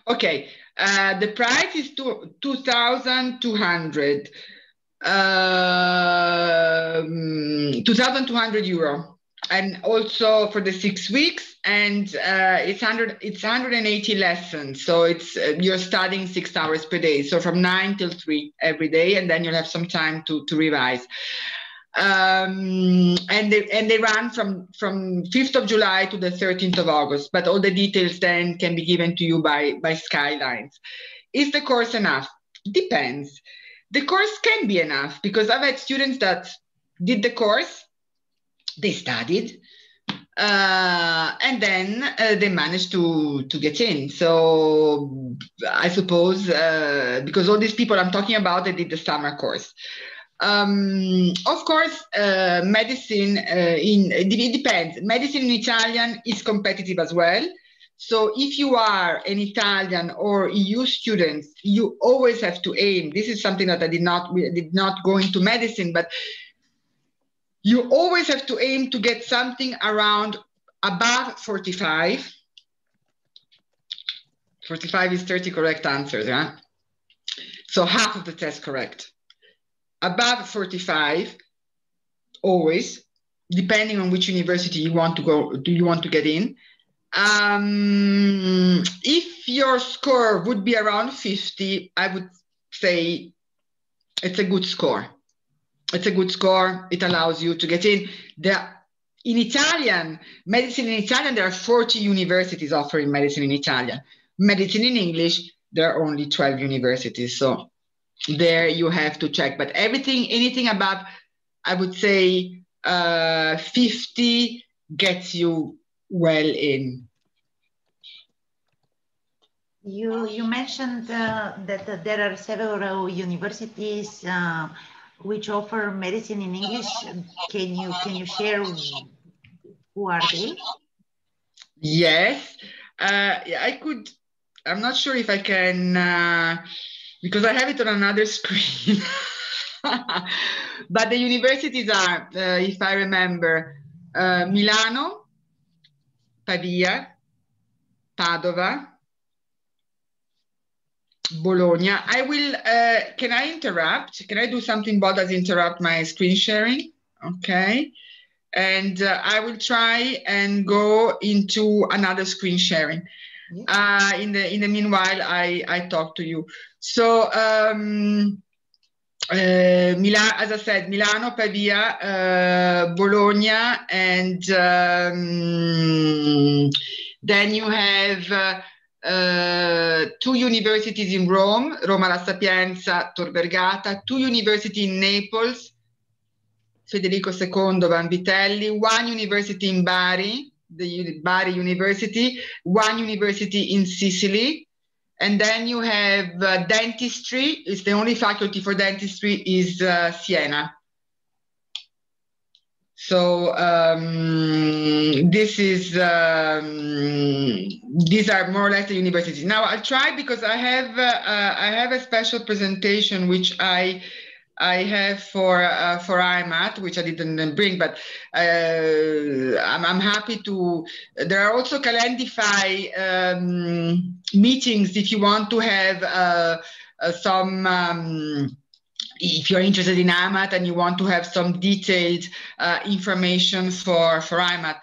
Okay, the price is 2,200. 2,200 euro. And also for the 6 weeks, and it's 180 lessons. So you're studying 6 hours per day. So from 9 till 3 every day, and then you'll have some time to revise. And they run from 5th of July to the 13th of August. But all the details then can be given to you by Skylines. Is the course enough? Depends. The course can be enough because I've had students that did the course. They studied, and then they managed to get in. So I suppose because all these people I'm talking about, they did the summer course. Of course, medicine, it depends. Medicine in Italian is competitive as well. So if you are an Italian or EU student, you always have to aim. This is something that I did not go into medicine, but you always have to aim to get something around above 45. 45 is 30 correct answers, yeah? So half of the test correct. Above 45, always, depending on which university you want to go, you want to get in. If your score would be around 50, I would say it's a good score. It's a good score. It allows you to get in. In Italian, medicine in Italian, there are 40 universities offering medicine in Italian. Medicine in English, there are only 12 universities. So there you have to check. But anything above, I would say 50 gets you well in. You mentioned that there are several universities which offer medicine in English. Can you share who are they? Yes, I could. I'm not sure if I can because I have it on another screen. But the universities are, if I remember, Milano, Pavia, Padova, Bologna. I will, can I interrupt? Can I do something but does interrupt my screen sharing? Okay. And I will try and go into another screen sharing. Yeah. In the meanwhile, I talk to you. So, as I said, Milano, Pavia, Bologna, and then you have 2 universities in Rome, Roma La Sapienza, Tor Vergata, 2 universities in Naples, Federico II, Vanvitelli, 1 university in Bari, the Bari University, 1 university in Sicily, and then you have dentistry. It's the only faculty for dentistry is Siena. So these are more or less the universities. Now I'll try because I have a special presentation which I have for IMAT, which I didn't bring, but I'm happy to. There are also Calendify meetings if you want to have some. If you're interested in IMAT and you want to have some detailed information for IMAT.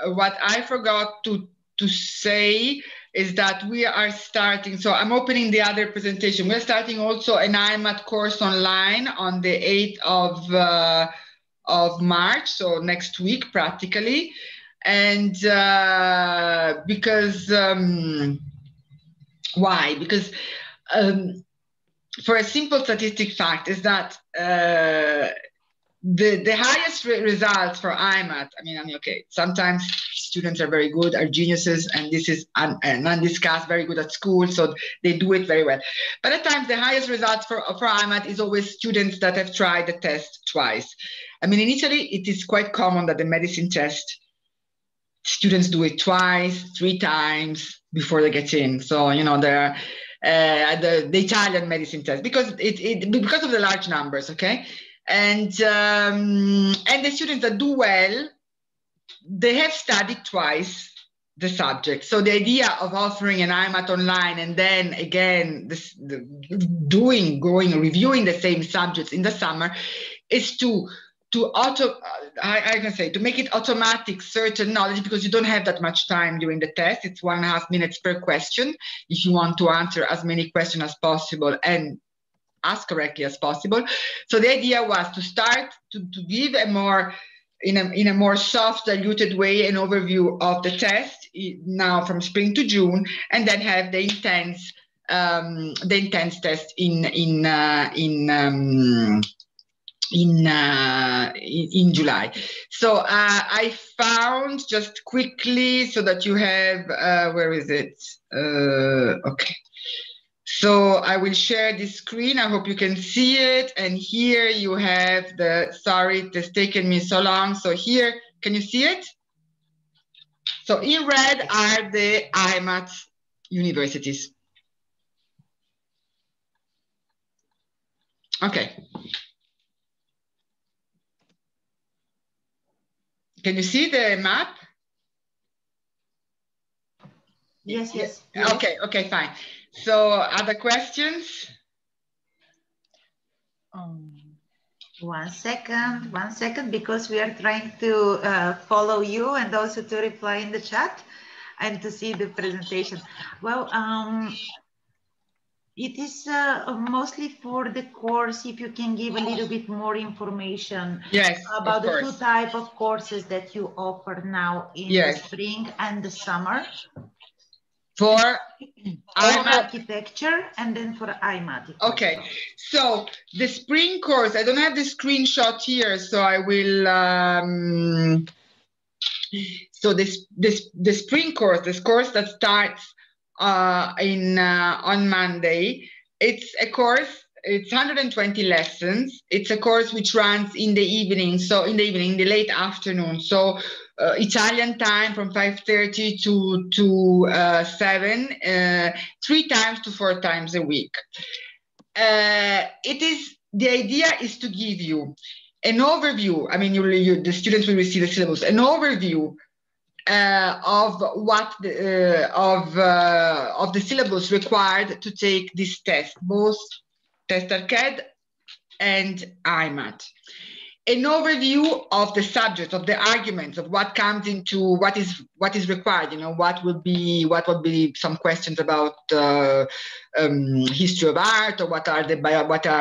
What I forgot to say is that we are starting, so I'm opening the other presentation. We're starting also an IMAT course online on the 8th of March, so next week practically. And because, why? Because for a simple statistic fact is that the highest results for IMAT, I mean, okay, sometimes students are very good, are geniuses, and this is undiscussed, very good at school, so they do it very well. But at times, the highest results for IMAT is always students that have tried the test twice. I mean, in Italy, it is quite common that the medicine test, students do it twice, 3 times before they get in. So, you know, the Italian medicine test, because because of the large numbers, okay? And the students that do well, they have studied twice the subject. So the idea of offering an IMAT online and then again reviewing the same subjects in the summer is to make it automatic certain knowledge, because you don't have that much time during the test. It's 1.5 minutes per question if you want to answer as many questions as possible and as correctly as possible. So the idea was to start to give a more, in a more soft, diluted way, an overview of the test now from spring to June, and then have the intense test in July. So I found, just quickly, so that you have, where is it? Okay. So I will share this screen. I hope you can see it. And here you have sorry, it has taken me so long. So here, can you see it? So in red are the IMAT universities. Okay. Can you see the map? Yes. Okay, fine. So other questions? One second, because we are trying to follow you and also to reply in the chat and to see the presentation. Well, it is mostly for the course, if you can give a little bit more information about the two types of courses that you offer now in the spring and the summer. For architecture and then for IMAT. Okay, so the spring course, I don't have the screenshot here, so I will, so the spring course, this course that starts on Monday, it's a course, it's 120 lessons. It's a course which runs in the evening, in the late afternoon. So Italian time from 5:30 to 7, 3 times to 4 times a week. The idea is to give you an overview. I mean, the students will receive the syllabus, an overview of what of the syllabus required to take this test, both Test Arcade and IMAT. An overview of the subject, of the arguments, of what comes into what is required. What would be some questions about history of art, or what are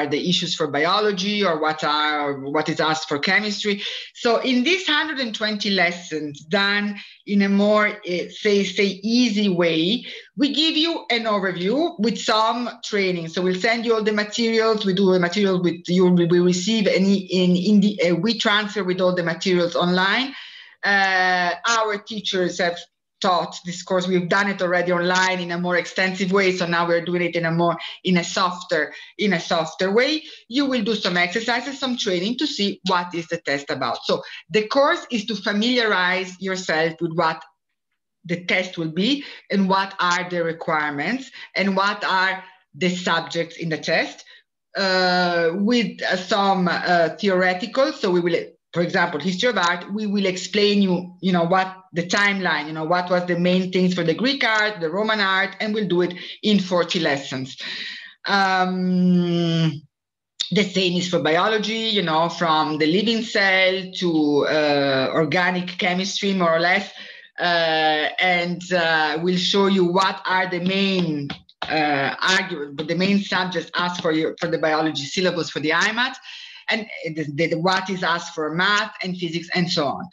the issues for biology, or what is asked for chemistry. So in these 120 lessons done in a more say easy way, we give you an overview with some training. So we'll send you all the materials. We do a material with you. We receive we transfer with all the materials online. Our teachers have taught this course. We've done it already online in a more extensive way. So now we're doing it in a softer way. You will do some exercises, some training to see what is the test about. So the course is to familiarize yourself with what the test will be and what are the requirements and what are the subjects in the test, with some theoretical. So we will, for example, history of art, we will explain what the timeline, what was the main things for the Greek art, the Roman art, and we'll do it in 40 lessons. The same is for biology, from the living cell to organic chemistry, more or less. And we'll show you what are the main arguments, but the main subjects asked for the biology syllabus for the IMAT, and what is asked for math and physics and so on.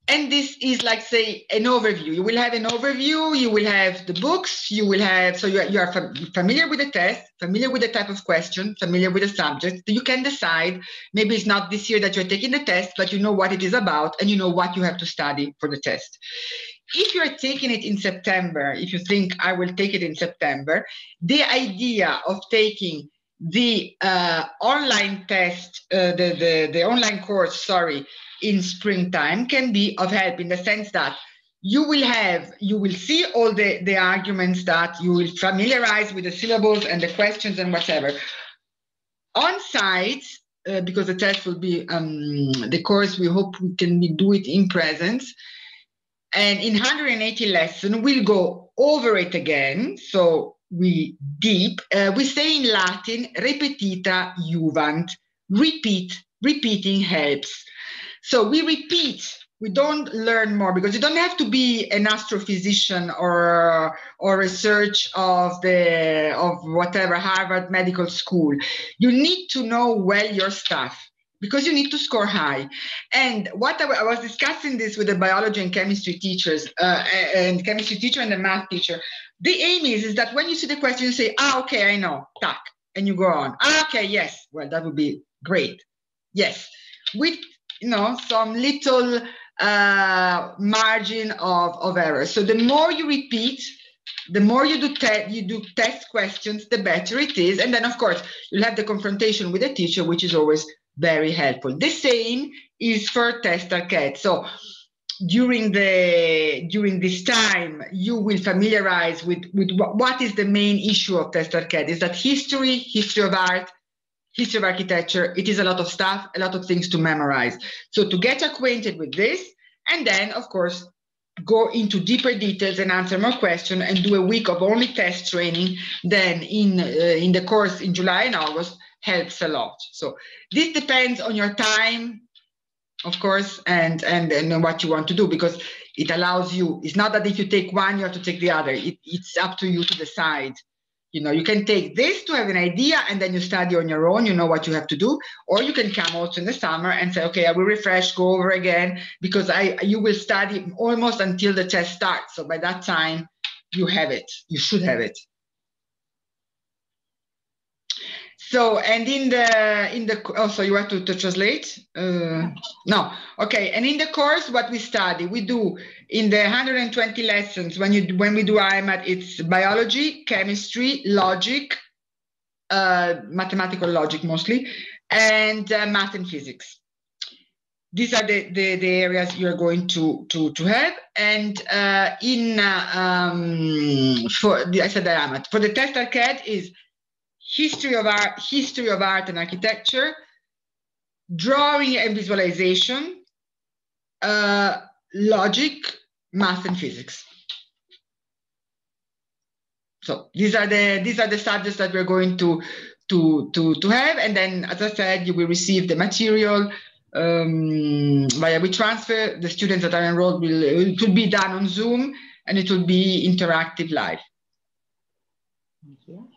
And this is like, say, an overview. You will have an overview, you will have the books, you will have, so you are familiar with the test, familiar with the type of question, familiar with the subject. You can decide, maybe it's not this year that you're taking the test, but you know what it is about and you know what you have to study for the test. If you're taking it in September, if you think I will take it in September, the idea of taking the online test, the online course, in springtime can be of help, in the sense that you will see all the arguments, that you will familiarize with the syllabus and the questions and whatever. On site, because the test will be, the course, we hope we can do it in presence. And in 180 lessons, we'll go over it again. So we say in Latin, repetita juvant, repeating helps. So we repeat, we don't learn more, because you don't have to be an astrophysician or research of whatever Harvard Medical School. You need to know well your stuff, because you need to score high. And what I was discussing this with the biology and chemistry teachers, and chemistry teacher and the math teacher. The aim is that when you see the question, you say, okay, I know, tack, and you go on. Okay, yes, well, that would be great. Yes, with some little margin of error. So the more you repeat, the more you do test questions, the better it is. And then, of course, you'll have the confrontation with the teacher, which is always very helpful. The same is for Test Arcade. So during this time, you will familiarize with what is the main issue of Test Arcade. Is that history of art, history of architecture. It is a lot of stuff, a lot of things to memorize. So to get acquainted with this, and then, of course, go into deeper details and answer more questions and do a week of only test training, then in the course in July and August helps a lot. So this depends on your time, of course, and what you want to do, because it allows you, it's not that if you take one, you have to take the other. It's up to you to decide. You know, you can take this to have an idea and then you study on your own, you know what you have to do, or you can come also in the summer and say, okay, I will refresh, go over again, because you will study almost until the test starts. So by that time, you have it, you should have it. So, and so you have to translate? No, okay. And in the course, what we study, we do in the 120 lessons, when we do IMAT, it's biology, chemistry, logic, mathematical logic mostly, and math and physics. These are the areas you're going to have. And I said the IMAT. For the Test Arcade is history of art and architecture, drawing and visualization, logic, math and physics. So these are the subjects that we're going to have, and then, as I said, you will receive the material via WeTransfer. The students that are enrolled it will be done on Zoom, and it will be interactive live. Thank you.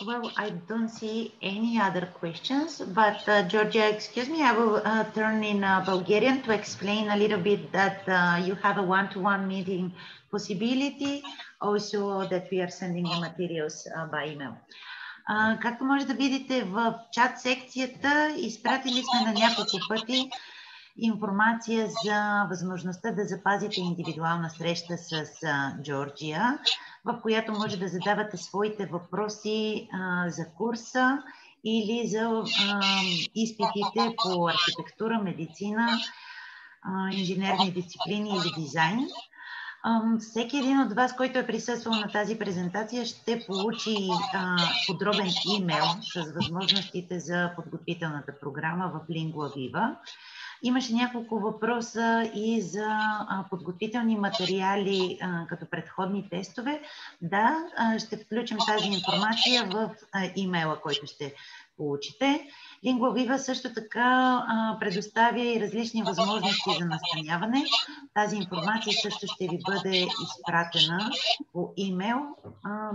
Well, I don't see any other questions, but Georgia, excuse me, I will turn in Bulgarian to explain a little bit that you have a one-to-one meeting possibility, also that we are sending the materials by email. Както може да видите в чат секцията, изпратили сме на няколко пъти информация за възможността да запазите индивидуална среща с Джорджия, в която може да задавате своите въпроси за курса или за изпитите по архитектура, медицина, инженерни дисциплини или дизайн. Всеки един от вас, който е присъствал на тази презентация, ще получи подробен имейл с възможностите за подготвителната програма в Lingua Viva. Имаше няколко въпроса и за подготвителни материали като предходни тестове. Да, ще включим тази информация в имейла, който ще получите. Lingua Viva също така предоставя и различни възможности за настаняване. Тази информация също ще ви бъде изпратена по имейл,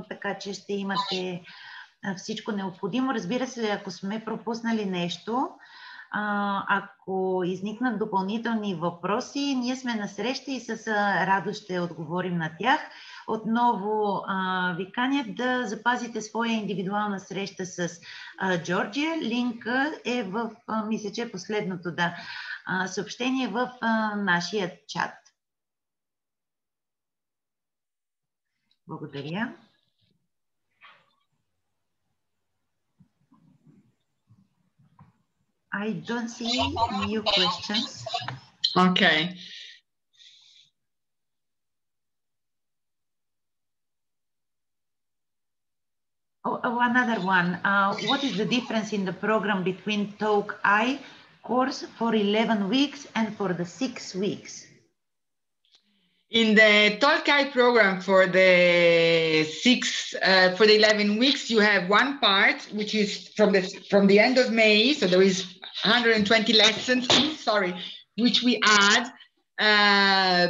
така че ще имате всичко необходимо. Разбира се, ако сме пропуснали нещо, ако изникнат допълнителни въпроси, ние сме на среща и с радост ще отговорим на тях. Отново ви каня да запазите своя индивидуална среща с Джорджия. Линка е в, мисля, че последното съобщение в нашия чат. Благодаря. I don't see new questions. Okay. Another one. What is the difference in the program between Talk I course for 11 weeks and for the 6 weeks? In the Talk I program for the 11 weeks, you have one part which is from the end of May. So there is 120 lessons. Sorry, which we add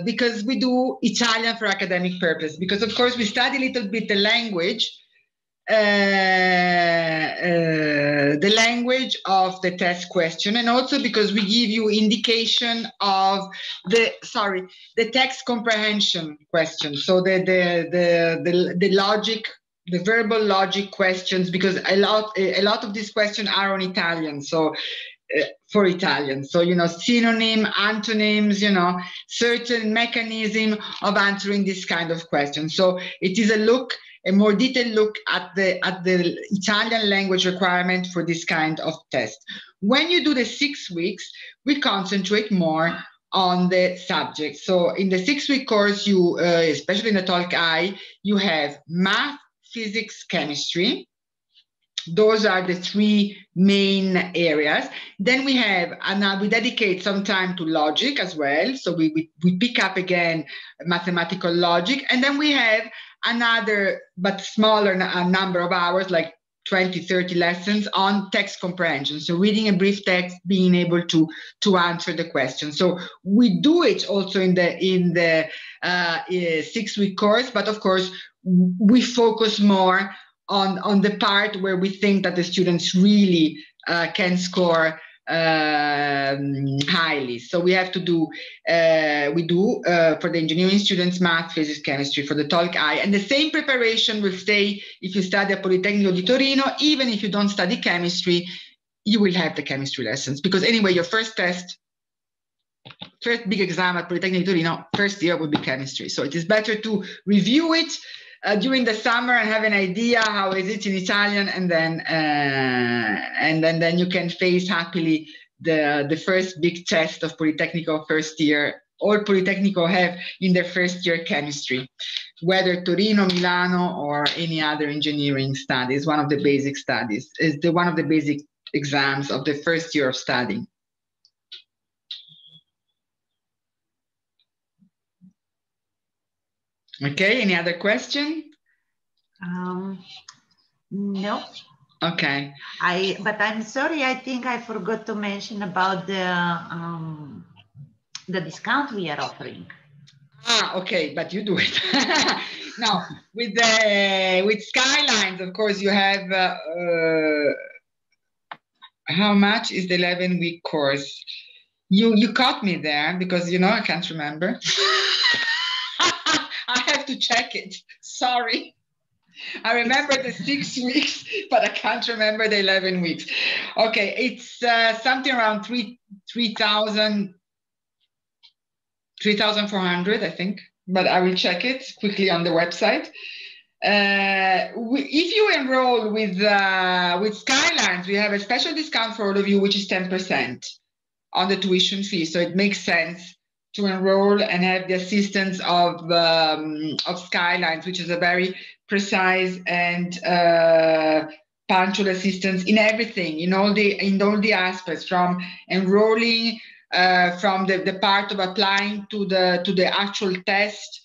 because we do Italian for academic purpose. Because of course we study a little bit the language of the test question, and also because we give you indication of the text comprehension question. So the logic, the verbal logic questions, because a lot of these questions are on Italian. So for Italian. So, synonym, antonyms, certain mechanism of answering this kind of question. So it is a more detailed look at the Italian language requirement for this kind of test. When you do the 6 weeks, we concentrate more on the subject. So in the 6-week course, you, especially in the Talk I, you have math, physics, chemistry. Those are the 3 main areas. Then we have, and we dedicate some time to logic as well. So we pick up again mathematical logic. And then we have another, but smaller number of hours, like 20, 30 lessons on text comprehension. So reading a brief text, being able to answer the question. So we do it also in the 6-week course, but of course, we focus more on the part where we think that the students really can score highly. So we have to do, for the engineering students, math, physics, chemistry for the Talk I. And the same preparation will stay if you study at Politecnico di Torino. Even if you don't study chemistry, you will have the chemistry lessons. Because anyway, your first big exam at Politecnico di Torino, first year will be chemistry. So it is better to review it during the summer and have an idea how is it in Italian, and then you can face happily the first big test of Politecnico first year. All Politecnico have in their first year chemistry, whether Torino, Milano, or any other engineering studies. One of the basic studies is one of the basic exams of the first year of studying. Okay, any other question? No. Okay. But I'm sorry, I think I forgot to mention about the discount we are offering. Okay, but you do it. Now, with Skylines, of course, you have, how much is the 11-week course? You caught me there because, I can't remember. I have to check it. Sorry. I remember the 6 weeks, but I can't remember the 11 weeks. Okay, it's something around 3,400, I think, but I will check it quickly on the website. If you enroll with Skylines, we have a special discount for all of you, which is 10% on the tuition fee. So it makes sense to enroll and have the assistance of Skylines, which is a very precise and punctual assistance in everything, in all the aspects, from enrolling, from the part of applying to the actual test,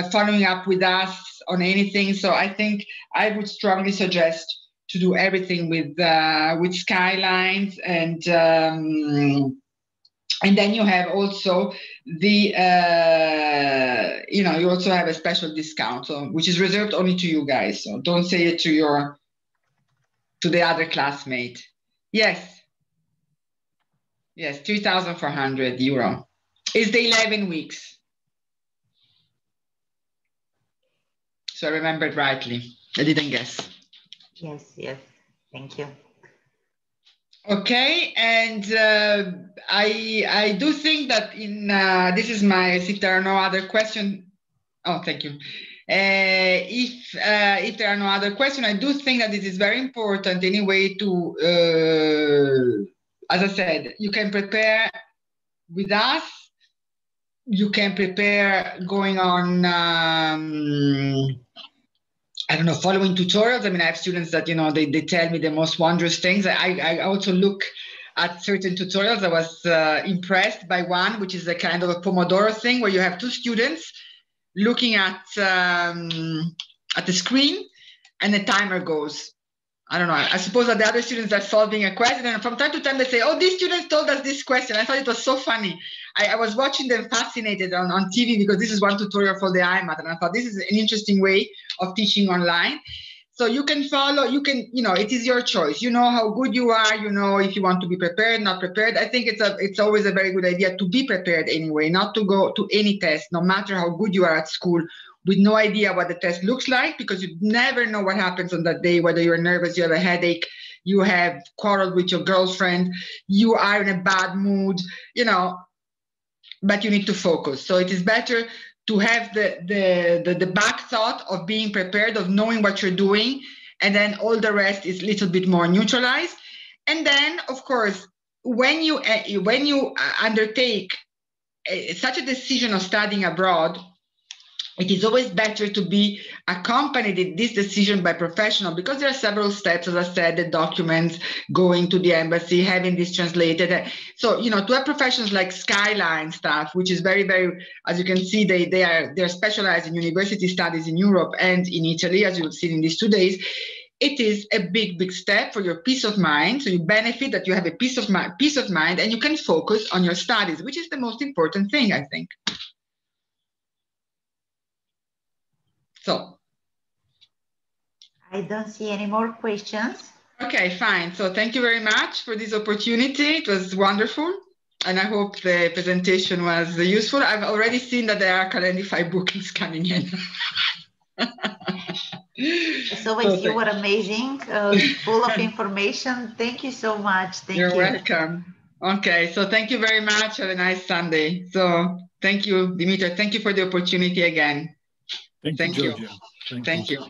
following up with us on anything. So I think I would strongly suggest to do everything with Skylines, and then you have also you also have a special discount, which is reserved only to you guys. So don't say it to the other classmate. Yes, 3,400 euro is the 11 weeks. So I remembered rightly. I didn't guess. Yes, thank you. Okay, and I do think that this is if there are no other questions. Oh, thank you. If there are no other questions, I do think that this is very important anyway to, as I said, you can prepare with us. You can prepare going on, I don't know, following tutorials. I mean, I have students that, they tell me the most wondrous things. I also look at certain tutorials. I was impressed by one, which is a kind of a Pomodoro thing where you have 2 students looking at the screen and the timer goes. I don't know. I suppose that the other students are solving a question, and from time to time they say, oh, these students told us this question. I thought it was so funny. I was watching them fascinated on TV, because this is one tutorial for the IMAT, and I thought this is an interesting way of teaching online. So you can follow, it is your choice. You know how good you are, if you want to be prepared, not prepared. I think it's always a very good idea to be prepared anyway, not to go to any test, no matter how good you are at school, with no idea what the test looks like, because you never know what happens on that day, whether you're nervous, you have a headache, you have quarreled with your girlfriend, you are in a bad mood, you know, but you need to focus. So it is better to have the back thought of being prepared, of knowing what you're doing, and then all the rest is a little bit more neutralized. And then, of course, when you undertake such a decision of studying abroad, it is always better to be accompanied in this decision by professional, because there are several steps, as I said, the documents, going to the embassy, having this translated. So, you know, to have professionals like Skyline staff, which is very, very, as you can see, they're specialized in university studies in Europe and in Italy, as you've seen in these 2 days. It is a big, big step for your peace of mind. So you benefit that you have a peace of mind, and you can focus on your studies, which is the most important thing, I think. So I don't see any more questions. Okay, fine. So thank you very much for this opportunity. It was wonderful. And I hope the presentation was useful. I've already seen that there are currently 5 bookings coming in. As always, you were amazing, full of information. Thank you so much. Thank you. You're welcome. Okay, so thank you very much. Have a nice Sunday. So thank you, Dimitra. Thank you for the opportunity again. Thank you, Georgia. Thank you.